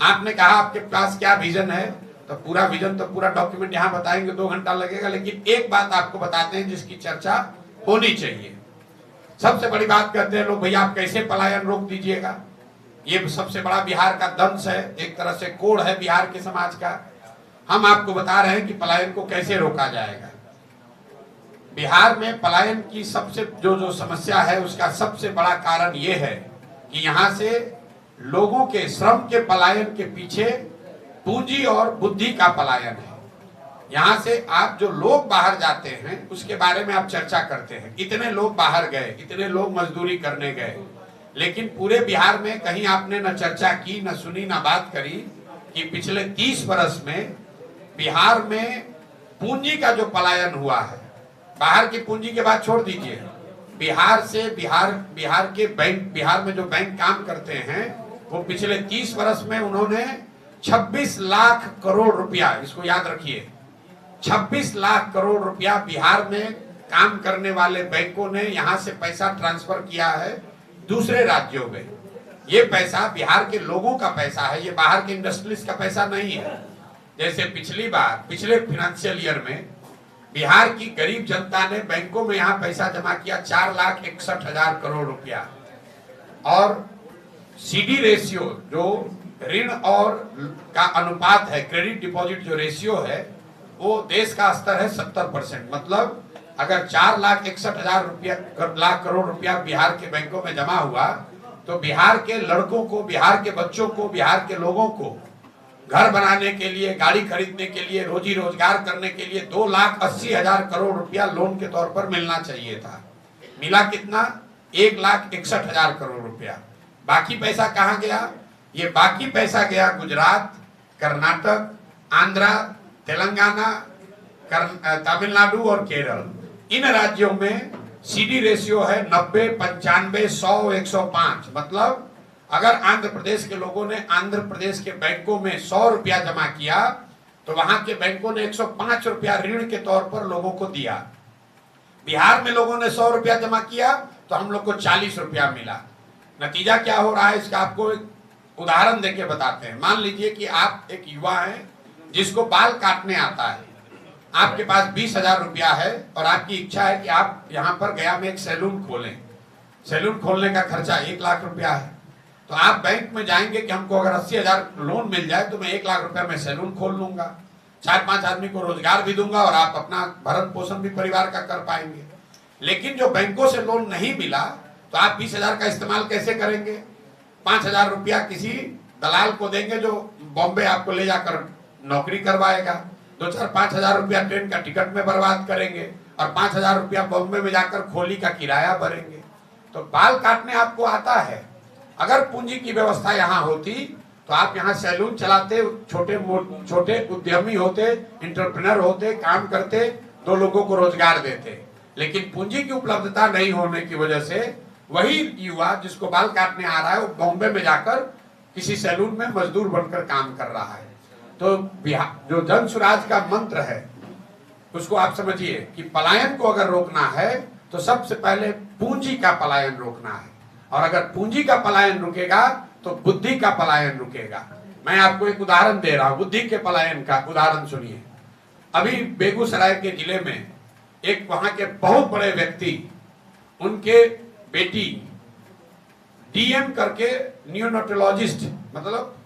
[SPEAKER 1] आपने कहा आपके पास क्या विजन है, तो पूरा विजन, तो पूरा डॉक्यूमेंट यहाँ बताएंगे, 2 घंटा लगेगा। लेकिन एक बात आपको बताते हैं जिसकी चर्चा होनी चाहिए। सबसे बड़ी बात कहते हैं लोग, भैया आप कैसे पलायन रोक दीजिएगा। ये सबसे बड़ा बिहार का दंश है, एक तरह से कोड है बिहार के समाज का। हम आपको बता रहे हैं कि पलायन को कैसे रोका जाएगा। बिहार में पलायन की सबसे जो समस्या है, उसका सबसे बड़ा कारण ये है कि यहाँ से लोगों के श्रम के पलायन के पीछे पूंजी और बुद्धि का पलायन है। यहाँ से आप जो लोग बाहर जाते हैं उसके बारे में आप चर्चा करते हैं, इतने लोग बाहर गए, इतने लोग मजदूरी करने गए, लेकिन पूरे बिहार में कहीं आपने न चर्चा की, न सुनी, न बात करी कि पिछले 30 वर्ष में बिहार में पूंजी का जो पलायन हुआ है, बाहर की पूंजी के बात छोड़ दीजिए, बिहार से बिहार के बैंक, बिहार में जो बैंक काम करते हैं वो पिछले 30 वर्ष में उन्होंने 26 लाख करोड़ रुपया, इसको याद रखिए, 26 लाख करोड़ रुपया बिहार में काम करने वाले बैंकों ने यहाँ से पैसा ट्रांसफर किया है दूसरे राज्यों में। ये पैसा बिहार के लोगों का पैसा है, ये बाहर के इंडस्ट्रियलिस्ट का पैसा नहीं है। जैसे पिछली बार, पिछले फाइनेंशियल ईयर में बिहार की गरीब जनता ने बैंकों में यहाँ पैसा जमा किया 4,61,000 करोड़ रुपया, और सीडी रेशियो जो ऋण और का अनुपात है, क्रेडिट डिपॉजिट जो रेशियो है, वो देश का स्तर है 70%। मतलब अगर 4,61,000 लाख करोड़ रुपया बिहार के बैंकों में जमा हुआ, तो बिहार के लड़कों को, बिहार के बच्चों को, बिहार के लोगों को घर बनाने के लिए, गाड़ी खरीदने के लिए, रोजी रोजगार करने के लिए 2,80,000 करोड़ रुपया लोन के तौर पर मिलना चाहिए था। मिला कितना? 1,61,000 करोड़ रुपया। बाकी पैसा कहाँ गया? ये बाकी पैसा गया गुजरात, कर्नाटक, आंध्रा, तेलंगाना, तमिलनाडु और केरल, इन राज्यों में सीडी रेशियो है 90, 95, 100, 105। मतलब अगर आंध्र प्रदेश के लोगों ने आंध्र प्रदेश के बैंकों में 100 रुपया जमा किया तो वहां के बैंकों ने 105 रुपया ऋण के तौर पर लोगों को दिया। बिहार में लोगों ने 100 रुपया जमा किया तो हम लोग को 40 रुपया मिला। नतीजा क्या हो रहा है इसका आपको एक उदाहरण देके बताते हैं। मान लीजिए कि आप एक युवा हैं जिसको बाल काटने आता है, आपके पास 20,000 रुपया है और आपकी इच्छा है कि आप यहाँ पर गया में एक सैलून खोलें। सैलून खोलने का खर्चा 1 लाख रुपया है, तो आप बैंक में जाएंगे कि हमको अगर 80,000 लोन मिल जाए तो मैं 1 लाख रुपया में सैलून खोल लूंगा, 4-5 आदमी को रोजगार भी दूंगा और आप अपना भरण पोषण भी परिवार का कर पाएंगे। लेकिन जो बैंकों से लोन नहीं मिला तो आप 20,000 का इस्तेमाल कैसे करेंगे? 5,000 रुपया किसी दलाल को देंगे जो बॉम्बे आपको ले जाकर नौकरी करवाएगा, 2-4-5,000 रुपया ट्रेन का टिकट में बर्बाद करेंगे और 5,000 रुपया बॉम्बे में जाकर खोली का किराया भरेंगे। तो बाल काटने आपको आता है, अगर पूंजी की व्यवस्था यहाँ होती तो आप यहाँ सैलून चलाते, छोटे उद्यमी होते, एंटरप्रेन्योर होते, काम करते, 2 लोगों को रोजगार देते। लेकिन पूंजी की उपलब्धता नहीं होने की वजह से वही युवा जिसको बाल काटने आ रहा है वो बॉम्बे में जाकर किसी सैलून में मजदूर बनकर काम कर रहा है। तो जो जन सुराज का मंत्र है उसको आप समझिए कि पलायन को अगर रोकना है तो सबसे पहले पूंजी का पलायन रोकना है, और अगर पूंजी का पलायन रुकेगा तो बुद्धि का पलायन रुकेगा। मैं आपको एक उदाहरण दे रहा हूं, बुद्धि के पलायन का उदाहरण सुनिए। अभी बेगूसराय के जिले में एक वहां के बहुत बड़े व्यक्ति, उनके बेटी डीएम करके नियोनेटोलॉजिस्ट, मतलब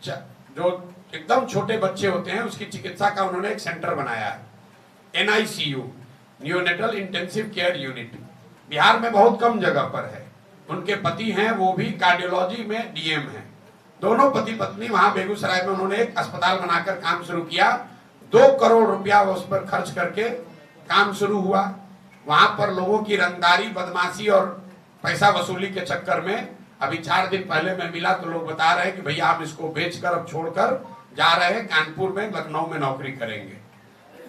[SPEAKER 1] जो एकदम छोटे बच्चे होते हैं उसकी चिकित्सा का उन्होंने एक सेंटर बनाया है, NICU, neonatal intensive care unit. Bihar में बहुत कम जगह पर है। उनके पति हैं वो भी कार्डियोलॉजी में डीएम हैं। दोनों पति पत्नी वहां बेगूसराय में उन्होंने एक अस्पताल बनाकर काम शुरू किया। 2 करोड़ रुपया उस पर खर्च करके काम शुरू हुआ। वहां पर लोगों की रंगदारी, बदमाशी और पैसा वसूली के चक्कर में अभी 4 दिन पहले मैं मिला तो लोग बता रहे हैं कि भैया हम इसको बेचकर अब छोड़कर जा रहे हैं कानपुर में, लखनऊ में नौकरी करेंगे।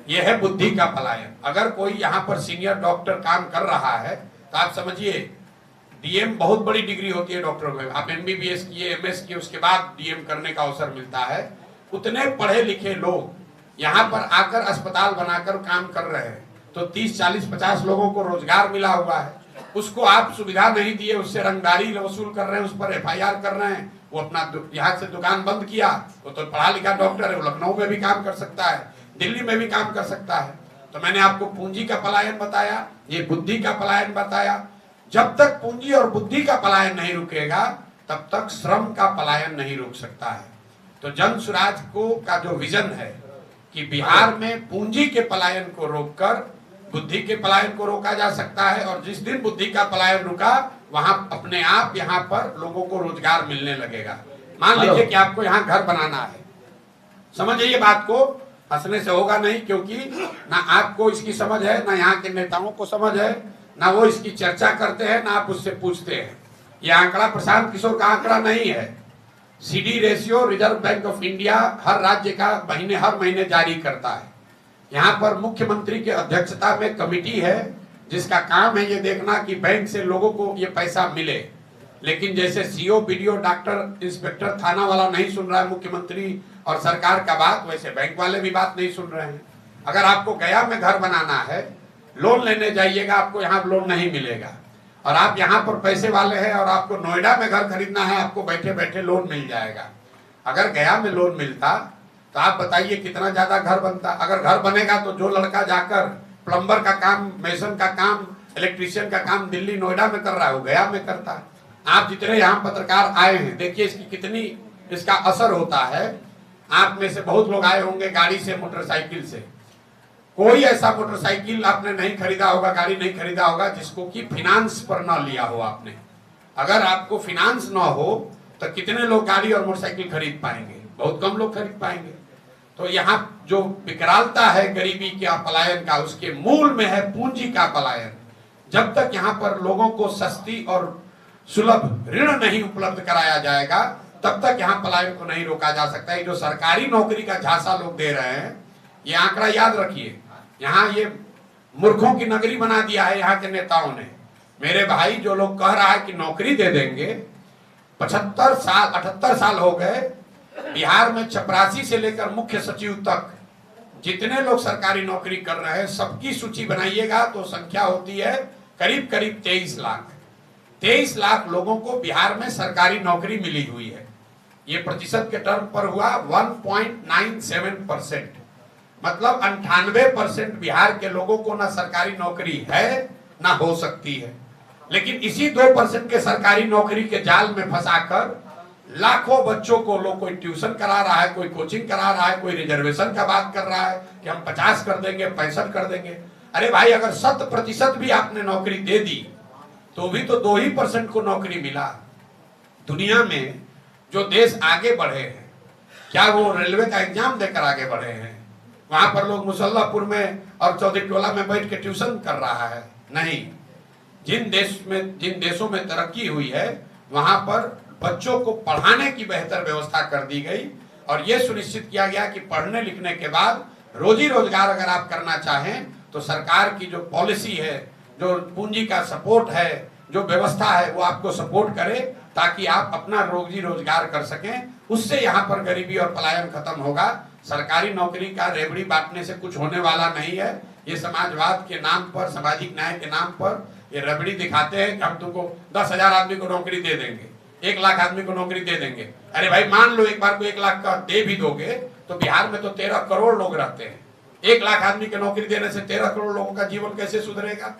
[SPEAKER 1] यह है बुद्धि का पलायन। अगर कोई यहाँ पर सीनियर डॉक्टर काम कर रहा है तो आप समझिए डीएम बहुत बड़ी डिग्री होती है डॉक्टर में, आप MBBS किए, MS किए, उसके बाद डीएम करने का अवसर मिलता है। उतने पढ़े लिखे लोग यहाँ पर आकर अस्पताल बनाकर काम कर रहे हैं तो 30, 40, 50 लोगों को रोजगार मिला हुआ है। उसको आप सुविधा नहीं दिए, उससे रंगदारी वसूल कर रहे हैं, उस पर FIR कर रहे हैं। वो अपना यहाँ से दुकान बंद किया, वो तो पढ़ा लिखा डॉक्टर है, वो लखनऊ में भी काम कर सकता है, दिल्ली में भी काम कर सकता है। तो मैंने आपको पूंजी का पलायन बताया, ये बुद्धि का पलायन बताया। जब तक पूंजी और बुद्धि का पलायन नहीं रुकेगा तब तक श्रम का पलायन नहीं रुक सकता है। तो जन सुराज को का जो विजन है कि बिहार में पूंजी के पलायन को रोककर बुद्धि के पलायन को रोका जा सकता है, और जिस दिन बुद्धि का पलायन रुका वहां अपने आप यहाँ पर लोगों को रोजगार मिलने लगेगा। मान लीजिए कि आपको यहाँ घर बनाना है, समझिए ये बात को, हंसने से होगा नहीं, क्योंकि ना आपको इसकी समझ है, ना यहाँ के नेताओं को समझ है, ना वो इसकी चर्चा करते हैं, ना आप उससे पूछते हैं। ये आंकड़ा प्रशांत किशोर का आंकड़ा नहीं है। CD ratio Reserve Bank of India हर राज्य का हर महीने जारी करता है। यहाँ पर मुख्यमंत्री के अध्यक्षता में कमेटी है जिसका काम है ये देखना कि बैंक से लोगों को ये पैसा मिले। लेकिन जैसे CO, BDO, डॉक्टर, इंस्पेक्टर, थाना वाला नहीं सुन रहा है मुख्यमंत्री और सरकार का बात, वैसे बैंक वाले भी बात नहीं सुन रहे हैं। अगर आपको गया में घर बनाना है, लोन लेने जाइएगा, आपको यहाँ लोन नहीं मिलेगा। और आप यहाँ पर पैसे वाले हैं और आपको नोएडा में घर खरीदना है, आपको बैठे बैठे लोन मिल जाएगा। अगर गया में लोन मिलता तो आप बताइए कितना ज्यादा घर बनता। अगर घर बनेगा तो जो लड़का जाकर प्लम्बर का काम, मेसन का काम, इलेक्ट्रीशियन का काम दिल्ली, नोएडा में कर रहा है वो गया में करता। आप जितने यहाँ पत्रकार आए हैं देखिए इसकी कितनी इसका असर होता है। आप में से बहुत लोग आए होंगे गाड़ी से, मोटरसाइकिल से। कोई ऐसा मोटरसाइकिल आपने नहीं खरीदा होगा, गाड़ी नहीं खरीदा होगा जिसको कि फिनांस पर ना लिया हो आपने। अगर आपको फिनांस ना हो तो कितने लोग गाड़ी और मोटरसाइकिल खरीद पाएंगे? बहुत कम लोग खरीद पाएंगे। तो यहाँ जो विकरालता है गरीबी का पलायन का, उसके मूल में है पूंजी का पलायन। जब तक यहाँ पर लोगों को सस्ती और सुलभ ऋण नहीं उपलब्ध कराया जाएगा तब तक यहाँ पलायन को नहीं रोका जा सकता। ये जो सरकारी नौकरी का झांसा लोग दे रहे हैं, ये आंकड़ा याद रखिए, यहाँ ये मूर्खों की नगरी बना दिया है यहाँ के नेताओं ने। मेरे भाई, जो लोग कह रहा है कि नौकरी दे देंगे, 75 साल 78 साल हो गए, बिहार में चपरासी से लेकर मुख्य सचिव तक जितने लोग सरकारी नौकरी कर रहे हैं, सबकी सूची बनाइएगा तो संख्या होती है करीब करीब 23 लाख। 23 लाख लोगों को बिहार में सरकारी नौकरी मिली हुई है। ये प्रतिशत के टर्म पर हुआ 1.97%, मतलब 98% बिहार के लोगों को ना सरकारी नौकरी है ना हो सकती है। लेकिन इसी 2% के सरकारी नौकरी के जाल में फंसाकर लाखों बच्चों को लोग, कोई ट्यूशन करा रहा है, कोई कोचिंग करा रहा है, कोई रिजर्वेशन का बात कर रहा है कि हम 50 कर देंगे, 65 कर देंगे। अरे भाई, अगर 100% भी आपने नौकरी दे दी तो भी तो 2% को नौकरी मिला। दुनिया में जो देश आगे बढ़े हैं, क्या वो रेलवे का एग्जाम देकर आगे बढ़े हैं? वहां पर लोग मुसल्लापुर में और चौधरी टोला में बैठ के ट्यूशन कर रहा है? नहीं। जिन देशों में तरक्की हुई है, वहां पर बच्चों को पढ़ाने की बेहतर व्यवस्था कर दी गई और यह सुनिश्चित किया गया कि पढ़ने लिखने के बाद रोजी रोजगार अगर आप करना चाहें तो सरकार की जो पॉलिसी है, जो पूंजी का सपोर्ट है, जो व्यवस्था है, वो आपको सपोर्ट करे ताकि आप अपना रोजी रोजगार कर सकें। उससे यहाँ पर गरीबी और पलायन खत्म होगा। सरकारी नौकरी का रेवड़ी बांटने से कुछ होने वाला नहीं है। ये समाजवाद के नाम पर, सामाजिक न्याय के नाम पर ये रबड़ी दिखाते हैं कि हम तुमको 10,000 आदमी को नौकरी दे देंगे, 1 लाख आदमी को नौकरी दे देंगे। अरे भाई, मान लो एक बार को 1 लाख का दे भी दोगे तो बिहार में तो 13 करोड़ लोग रहते हैं। 1 लाख आदमी की नौकरी देने से 13 करोड़ लोगों का जीवन कैसे सुधरेगा?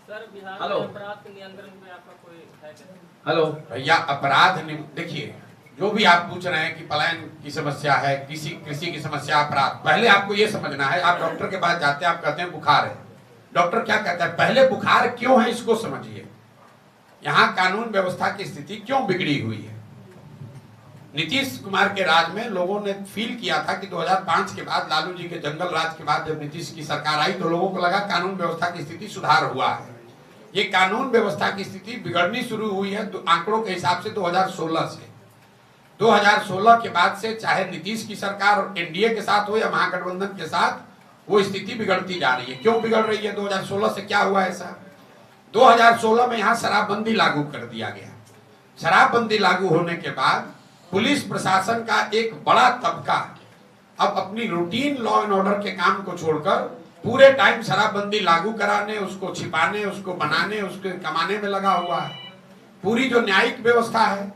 [SPEAKER 8] Sir, Bihar
[SPEAKER 7] hello.
[SPEAKER 8] में अपराध के नियंत्रण पे आपका कोई है क्या?
[SPEAKER 7] हेलो
[SPEAKER 1] भैया, अपराध देखिए, जो भी आप पूछ रहे हैं कि पलायन की समस्या है, कृषि की समस्या, अपराध, पहले आपको ये समझना है। आप डॉक्टर के पास जाते हैं, आप कहते हैं बुखार है, डॉक्टर क्या कहता है? पहले बुखार क्यों है इसको समझिए। यहाँ कानून व्यवस्था की स्थिति क्यों बिगड़ी हुई है? नीतीश कुमार के राज में लोगों ने फील किया था कि 2005 के बाद, लालू जी के जंगल राज के बाद जब नीतीश की सरकार आई तो लोगों को लगा कानून व्यवस्था की स्थिति सुधार हुआ है। ये कानून व्यवस्था की स्थिति बिगड़नी शुरू हुई है तो आंकड़ों के हिसाब से 2016 से। 2016 के बाद से चाहे नीतीश की सरकार और एनडीए के साथ हो या महागठबंधन के साथ, वो स्थिति बिगड़ती जा रही है। क्यों बिगड़ रही है? 2016 से क्या हुआ ऐसा? 2016 में यहाँ शराबबंदी लागू कर दिया गया। शराबबंदी लागू होने के बाद पुलिस प्रशासन का एक बड़ा तबका अब अपनी रूटीन लॉ एंड ऑर्डर के काम को छोड़कर पूरे टाइम शराबबंदी लागू कराने, उसको छिपाने, उसको बनाने, उसको कमाने में लगा हुआ है। पूरी जो न्यायिक व्यवस्था है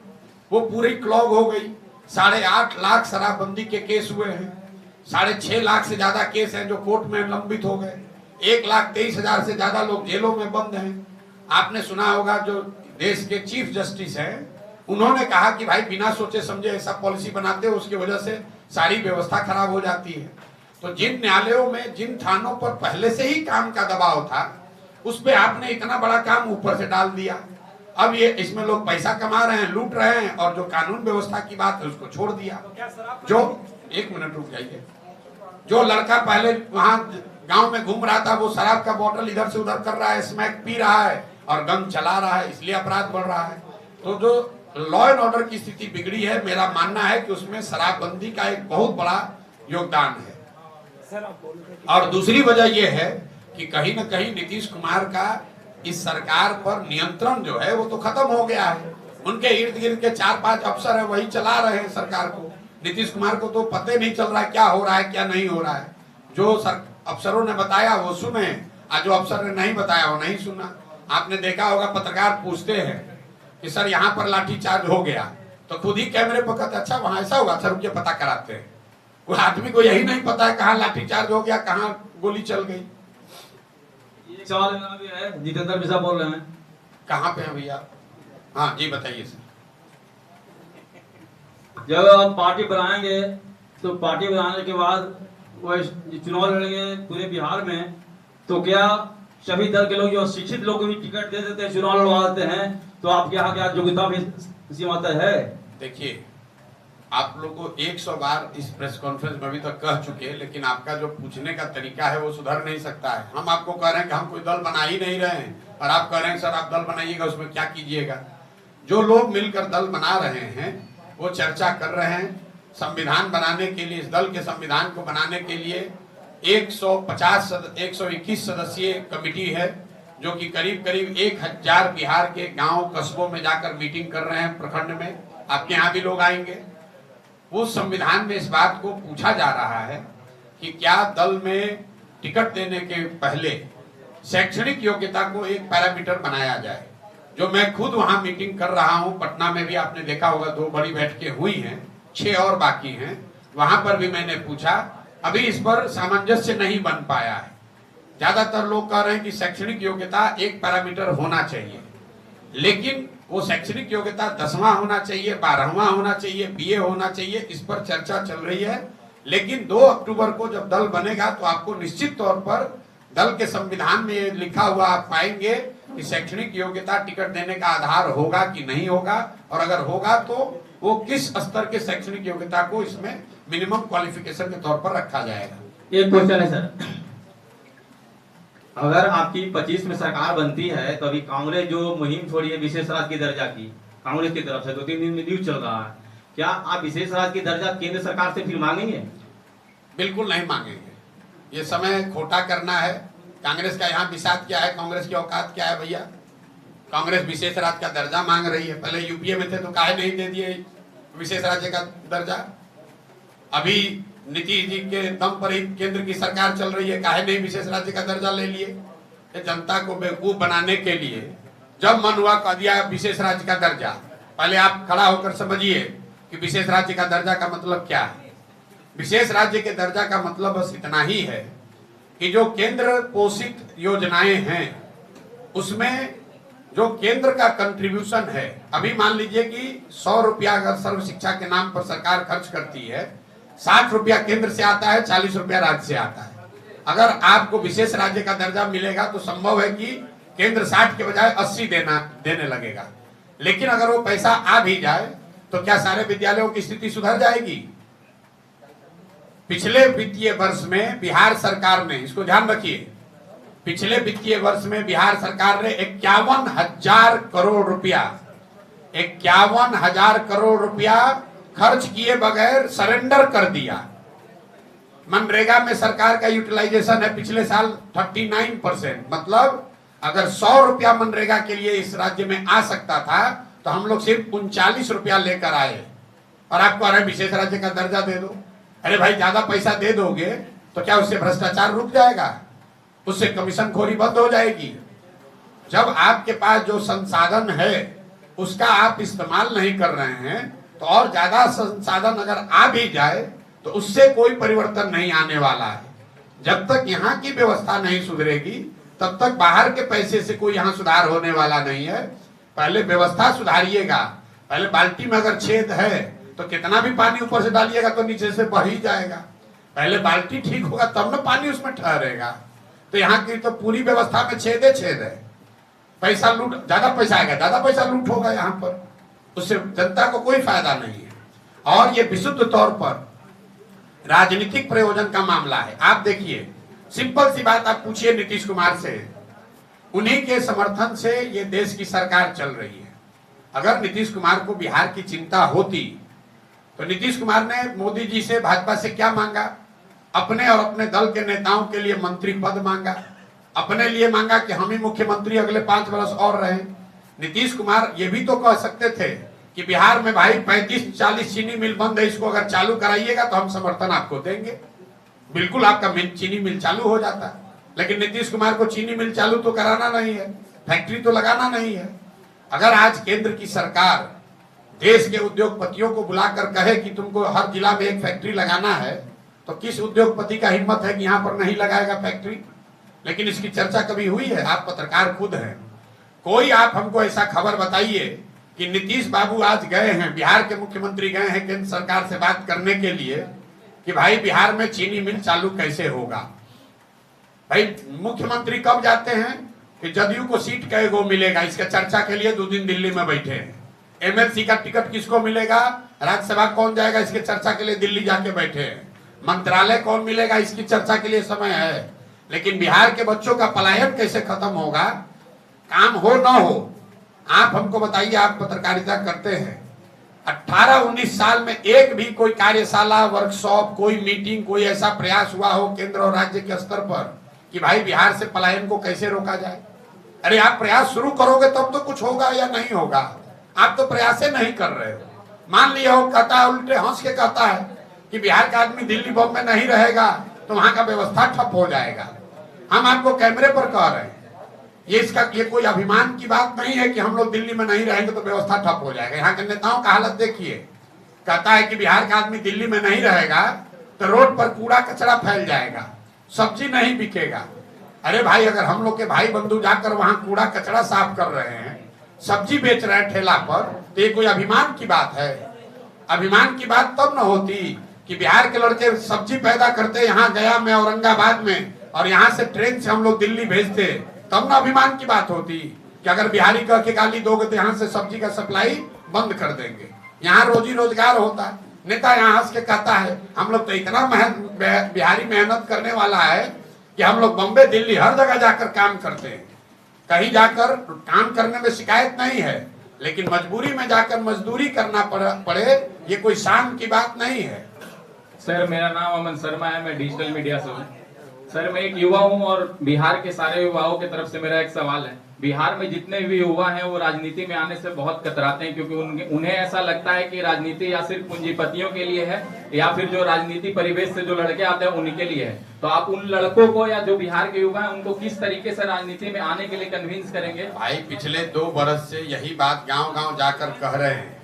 [SPEAKER 1] वो पूरी क्लॉग हो गई। 8.5 लाख शराबबंदी के केस हुए हैं। 6.5 लाख से ज्यादा केस हैं जो कोर्ट में लंबित हो गए। 1,23,000 से ज्यादा लोग जेलों में बंद हैं। आपने सुना होगा जो देश के चीफ जस्टिस हैं, उन्होंने कहा कि भाई बिना सोचे समझे ऐसा पॉलिसी बनाते हो, उसकी वजह से सारी व्यवस्था खराब हो जाती है। तो जिन न्यायालयों में, जिन थानों पर पहले से ही काम का दबाव था, उस पे आपने इतना बड़ा काम ऊपर से डाल दिया। अब ये इसमें लोग पैसा कमा रहे हैं, लूट रहे हैं, और जो कानून व्यवस्था की बात है उसको छोड़ दिया। जो 1 मिनट रुक जाइए, जो लड़का पहले वहां गांव में घूम रहा था वो शराब का बोतल इधर से उधर कर रहा है, स्मैक पी रहा है और गन चला रहा है, इसलिए अपराध बढ़ रहा है। तो जो लॉ एंड ऑर्डर की स्थिति बिगड़ी है, मेरा मानना है कि उसमें शराबबंदी का एक बहुत बड़ा योगदान है। और दूसरी वजह यह है कि कहीं न कहीं नीतीश कुमार का इस सरकार पर नियंत्रण जो है वो तो खत्म हो गया है। उनके इर्द गिर्द के 4-5 अफसर है, वही चला रहे हैं सरकार को। नीतीश कुमार को तो पता ही नहीं चल रहा है क्या हो रहा है, क्या नहीं हो रहा है। जो अफसरों ने बताया वो सुने, और जो अफसर ने नहीं बताया वो नहीं सुना। आपने देखा होगा, पत्रकार पूछते हैं कि सर यहाँ पर लाठीचार्ज हो गया, तो खुद ही कैमरे पर कहते अच्छा वहां ऐसा होगा, सर रुकिए पता कराते हैं। कोई आदमी को यही नहीं पता है कहाँ लाठीचार्ज हो गया, कहाँ गोली चल गई।
[SPEAKER 7] एक सवाल भी है, जितेंद्र मिश्रा बोल रहे हैं।
[SPEAKER 1] कहाँ पे है भैया? हाँ जी बताइए सर।
[SPEAKER 7] जब हम पार्टी बनाएंगे तो पार्टी बनाने के बाद वो चुनाव लड़ेंगे पूरे बिहार में, तो क्या सभी दल के लोग जो शिक्षित लोग को भी टिकट दे देते हैं, चुनाव लड़वा देते हैं, तो आपके यहाँ क्या योग्यता भी सीमा तय है?
[SPEAKER 1] देखिए, आप लोग को 100 बार इस प्रेस कॉन्फ्रेंस में अभी तक कह चुके हैं, लेकिन आपका जो पूछने का तरीका है वो सुधर नहीं सकता है। हम आपको कह रहे हैं कि हम कोई दल बना ही नहीं रहे हैं और आप कह रहे हैं सर आप दल बनाइएगा, उसमें क्या कीजिएगा। जो लोग मिलकर दल बना रहे हैं वो चर्चा कर रहे हैं। संविधान बनाने के लिए, इस दल के संविधान को बनाने के लिए 121 सदस्यीय कमेटी है, जो कि करीब करीब 1000 बिहार के गांव कस्बों में जाकर मीटिंग कर रहे हैं। प्रखंड में आपके यहाँ भी लोग आएंगे। उस संविधान में इस बात को पूछा जा रहा है कि क्या दल में टिकट देने के पहले शैक्षणिक योग्यता को एक पैरामीटर बनाया जाए। जो मैं खुद वहां मीटिंग कर रहा हूं, पटना में भी आपने देखा होगा 2 बड़ी बैठकें हुई हैं, 6 और बाकी हैं, वहां पर भी मैंने पूछा। अभी इस पर सामंजस्य नहीं बन पाया है। ज्यादातर लोग कह रहे हैं कि शैक्षणिक योग्यता एक पैरामीटर होना चाहिए, लेकिन वो शैक्षणिक योग्यता 10वां होना चाहिए, 12वां होना चाहिए, बीए होना चाहिए, इस पर चर्चा चल रही है। लेकिन 2 अक्टूबर को जब दल बनेगा तो आपको निश्चित तौर पर दल के संविधान में लिखा हुआ आप पाएंगे कि शैक्षणिक योग्यता टिकट देने का आधार होगा कि नहीं होगा, और अगर होगा तो वो किस स्तर के शैक्षणिक योग्यता को इसमें मिनिमम क्वालिफिकेशन के तौर पर रखा जाएगा।
[SPEAKER 7] एक क्वेश्चन है सर, अगर आपकी 25 में सरकार बनती है तो अभी कांग्रेस जो मुहिम छोड़ी है विशेष राज्य की दर्जा की, कांग्रेस की तरफ से 2-3 दिन में न्यूज चल रहा है, क्या आप विशेष राज्य की दर्जा केंद्र सरकार से फिर मांगेंगे?
[SPEAKER 1] बिल्कुल नहीं मांगेंगे। ये समय खोटा करना है। कांग्रेस का यहाँ विषाद क्या है, कांग्रेस की औकात क्या है भैया? कांग्रेस विशेष राज्य का दर्जा मांग रही है। पहले यूपीए में थे तो काहे नहीं दे दिए विशेष राज्य का दर्जा? अभी नीतीश जी के दम पर ही केंद्र की सरकार चल रही है, काहे नहीं विशेष राज्य का दर्जा ले लिए? जनता को बेवकूफ बनाने के लिए जब मन हुआ कह दिया विशेष राज्य का दर्जा। पहले आप खड़ा होकर समझिए कि विशेष राज्य का दर्जा का मतलब क्या है। विशेष राज्य के दर्जा का मतलब बस इतना ही है कि जो केंद्र पोषित योजनाएं हैं उसमें जो केंद्र का कंट्रीब्यूशन है, अभी मान लीजिए कि 100 रुपया अगर सर्व शिक्षा के नाम पर सरकार खर्च करती है, 60 रुपया केंद्र से आता है, 40 रुपया राज्य से आता है। अगर आपको विशेष राज्य का दर्जा मिलेगा तो संभव है कि केंद्र 60 के बजाय 80 देने लगेगा। लेकिन अगर वो पैसा आ भी जाए तो क्या सारे विद्यालयों की स्थिति सुधर जाएगी? पिछले वित्तीय वर्ष में बिहार सरकार ने, इसको ध्यान रखिए, पिछले वित्तीय वर्ष में बिहार सरकार ने 51,000 करोड़ रुपया 51,000 करोड़ रुपया खर्च किए बगैर सरेंडर कर दिया। मनरेगा में सरकार का यूटिलाइजेशन है पिछले साल 39%। मतलब अगर 100 रुपया मनरेगा के लिए इस राज्य में आ सकता था तो हम लोग सिर्फ 39 रुपया लेकर आए, और आपको अरे विशेष राज्य का दर्जा दे दो। अरे भाई ज्यादा पैसा दे दोगे तो क्या उससे भ्रष्टाचार रुक जाएगा? उससे कमीशन खोरी बंद हो जाएगी? जब आपके पास जो संसाधन है उसका आप इस्तेमाल नहीं कर रहे हैं तो और ज्यादा संसाधन अगर आ भी जाए तो उससे कोई परिवर्तन नहीं आने वाला है। जब तक यहाँ की व्यवस्था नहीं सुधरेगी तब तक बाहर के पैसे से कोई यहाँ सुधार होने वाला नहीं है। पहले व्यवस्था सुधारिएगा। पहले बाल्टी में अगर छेद है तो कितना भी पानी ऊपर से डालिएगा तो नीचे से बह ही जाएगा। पहले बाल्टी ठीक होगा तब ना पानी उसमें ठहरेगा। तो यहाँ की तो पूरी व्यवस्था में छेद है। पैसा लूट, ज्यादा पैसा आएगा, ज्यादा पैसा लूट होगा यहाँ पर, उससे जनता को कोई फायदा नहीं है। और ये विशुद्ध तौर पर राजनीतिक प्रयोजन का मामला है। आप देखिए, सिंपल सी बात आप पूछिए नीतीश कुमार से, उन्हीं के समर्थन से ये देश की सरकार चल रही है। अगर नीतीश कुमार को बिहार की चिंता होती तो नीतीश कुमार ने मोदी जी से, भाजपा से क्या मांगा? अपने और अपने दल के नेताओं के लिए मंत्री पद मांगा, अपने लिए मांगा कि हम ही मुख्यमंत्री अगले 5 वर्ष और रहे। नीतीश कुमार ये भी तो कह सकते थे कि बिहार में भाई 35-40 चीनी मिल बंद है, इसको अगर चालू कराइएगा तो हम समर्थन आपको देंगे, बिल्कुल आपका चीनी मिल चालू हो जाता। लेकिन नीतीश कुमार को चीनी मिल चालू तो कराना नहीं है, फैक्ट्री तो लगाना नहीं है। अगर आज केंद्र की सरकार देश के उद्योगपतियों को बुलाकर कहे कि तुमको हर जिला में एक फैक्ट्री लगाना है तो किस उद्योगपति का हिम्मत है कि यहाँ पर नहीं लगाएगा फैक्ट्री? लेकिन इसकी चर्चा कभी हुई है? आप पत्रकार खुद हैं, कोई आप हमको ऐसा खबर बताइए कि नीतीश बाबू आज गए हैं, बिहार के मुख्यमंत्री गए हैं केंद्र सरकार से बात करने के लिए कि भाई बिहार में चीनी मिल चालू कैसे होगा। भाई मुख्यमंत्री कब जाते हैं कि जदयू को सीट कई गो मिलेगा, इसका चर्चा के लिए 2 दिन दिल्ली में बैठे हैं। एमएलसी का टिकट किसको मिलेगा, राज्यसभा कौन जाएगा, इसके चर्चा के लिए दिल्ली जाके बैठे हैं। मंत्रालय कौन मिलेगा, इसकी चर्चा के लिए समय है। लेकिन बिहार के बच्चों का पलायन कैसे खत्म होगा, काम हो ना हो, आप हमको बताइए, आप पत्रकारिता करते हैं, 18-19 साल में एक भी कोई कार्यशाला, वर्कशॉप, कोई मीटिंग, कोई ऐसा प्रयास हुआ हो केंद्र और राज्य के स्तर पर कि भाई बिहार से पलायन को कैसे रोका जाए? अरे आप प्रयास शुरू करोगे तब तो कुछ होगा या नहीं होगा। आप तो प्रयास नहीं कर रहे हो। मान लिया हो, कहता है, उल्टे हंस के कहता है कि बिहार का आदमी दिल्ली बॉम्बे नहीं रहेगा तो वहां का व्यवस्था ठप हो जाएगा। हम आपको कैमरे पर कह रहे हैं, ये कोई अभिमान की बात नहीं है कि हम लोग दिल्ली में नहीं रहेंगे तो व्यवस्था ठप हो जाएगा। यहाँ के नेताओं का हालत देखिए, कहता है कि बिहार का आदमी दिल्ली में नहीं रहेगा तो रोड पर कूड़ा कचरा फैल जाएगा, सब्जी नहीं बिकेगा। अरे भाई, अगर हम लोग के भाई बंधु जाकर वहां कूड़ा कचरा साफ कर रहे हैं, सब्जी बेच रहे हैं ठेला पर, तो ये कोई अभिमान की बात है? अभिमान की बात तब न होती कि बिहार के लड़के सब्जी पैदा करते यहाँ गया में, औरंगाबाद में, और यहाँ से ट्रेन से हम लोग दिल्ली भेजते, तब न अभिमान की बात होती कि अगर बिहारी कह के गाली दोगे तो यहाँ से सब्जी का सप्लाई बंद कर देंगे, यहाँ रोजी रोजगार होता है। नेता यहाँ हंस के कहता है हम लोग तो इतना बिहारी मेहनत करने वाला है कि हम लोग बम्बे, दिल्ली, हर जगह जाकर काम करते हैं। कहीं जाकर काम करने में शिकायत नहीं है, लेकिन मजबूरी में जाकर मजदूरी करना पड़े, ये कोई शान की बात नहीं है।
[SPEAKER 9] सर, मेरा नाम अमन शर्मा है, मैं डिजिटल मीडिया से हूँ। सर, मैं एक युवा हूँ और बिहार के सारे युवाओं की तरफ से मेरा एक सवाल है। बिहार में जितने भी युवा हैं वो राजनीति में आने से बहुत कतराते हैं, क्योंकि उन्हें ऐसा लगता है कि राजनीति या सिर्फ पूंजीपतियों के लिए है या फिर जो राजनीति परिवेश से जो लड़के आते हैं उन्हीं के लिए है। तो आप उन लड़कों को या जो बिहार के युवा हैं उनको किस तरीके से राजनीति में आने के लिए कन्विंस करेंगे?
[SPEAKER 1] भाई, पिछले 2 बरस से यही बात गाँव-गाँव जाकर कह रहे हैं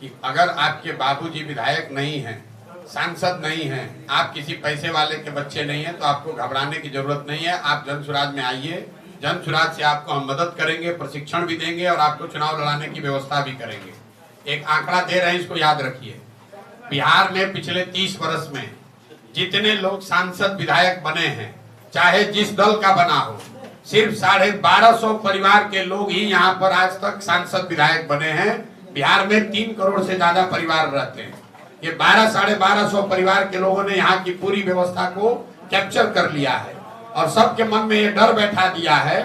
[SPEAKER 1] कि अगर आपके बाबूजी विधायक नहीं है, सांसद नहीं है, आप किसी पैसे वाले के बच्चे नहीं है, तो आपको घबराने की जरूरत नहीं है। आप जन सुराज में आइए, जन सुराज से आपको हम मदद करेंगे, प्रशिक्षण भी देंगे और आपको चुनाव लड़ाने की व्यवस्था भी करेंगे। एक आंकड़ा दे रहे हैं, इसको याद रखिए। बिहार में पिछले 30 वर्ष में जितने लोग सांसद विधायक बने हैं, चाहे जिस दल का बना हो, सिर्फ 1250 परिवार के लोग ही यहाँ पर आज तक सांसद विधायक बने हैं। बिहार में 3 करोड़ से ज्यादा परिवार रहते हैं। ये 1200-1250 परिवार के लोगों ने यहाँ की पूरी व्यवस्था को कैप्चर कर लिया है और सबके मन में ये डर बैठा दिया है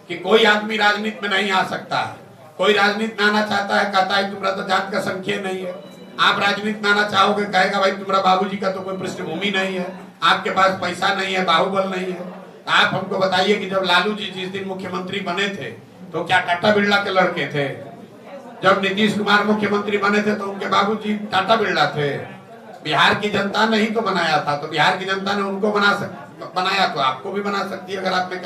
[SPEAKER 1] कि कोई आदमी राजनीति में नहीं आ सकता है। कोई राजनीति में आना चाहता है, कहता है तुम्हारा तो जात का संख्या नहीं है। आप राजनीति में आना चाहोगे, कहेगा भाई तुम्हारा बाबूजी का तो कोई पृष्ठभूमि नहीं है, आपके पास पैसा नहीं है, बाहुबल नहीं है। आप हमको बताइए कि जब लालू जी जिस दिन मुख्यमंत्री बने थे तो क्या टाटा बिरला के लड़के थे? जब नीतीश कुमार मुख्यमंत्री बने थे तो उनके बाबूजी टाटा बिरला थे। बिहार की जनता ने ही तो बनाया था, तो बिहार की जनता ने उनको बनाया तो आपको भी बना सकती है अगर आपने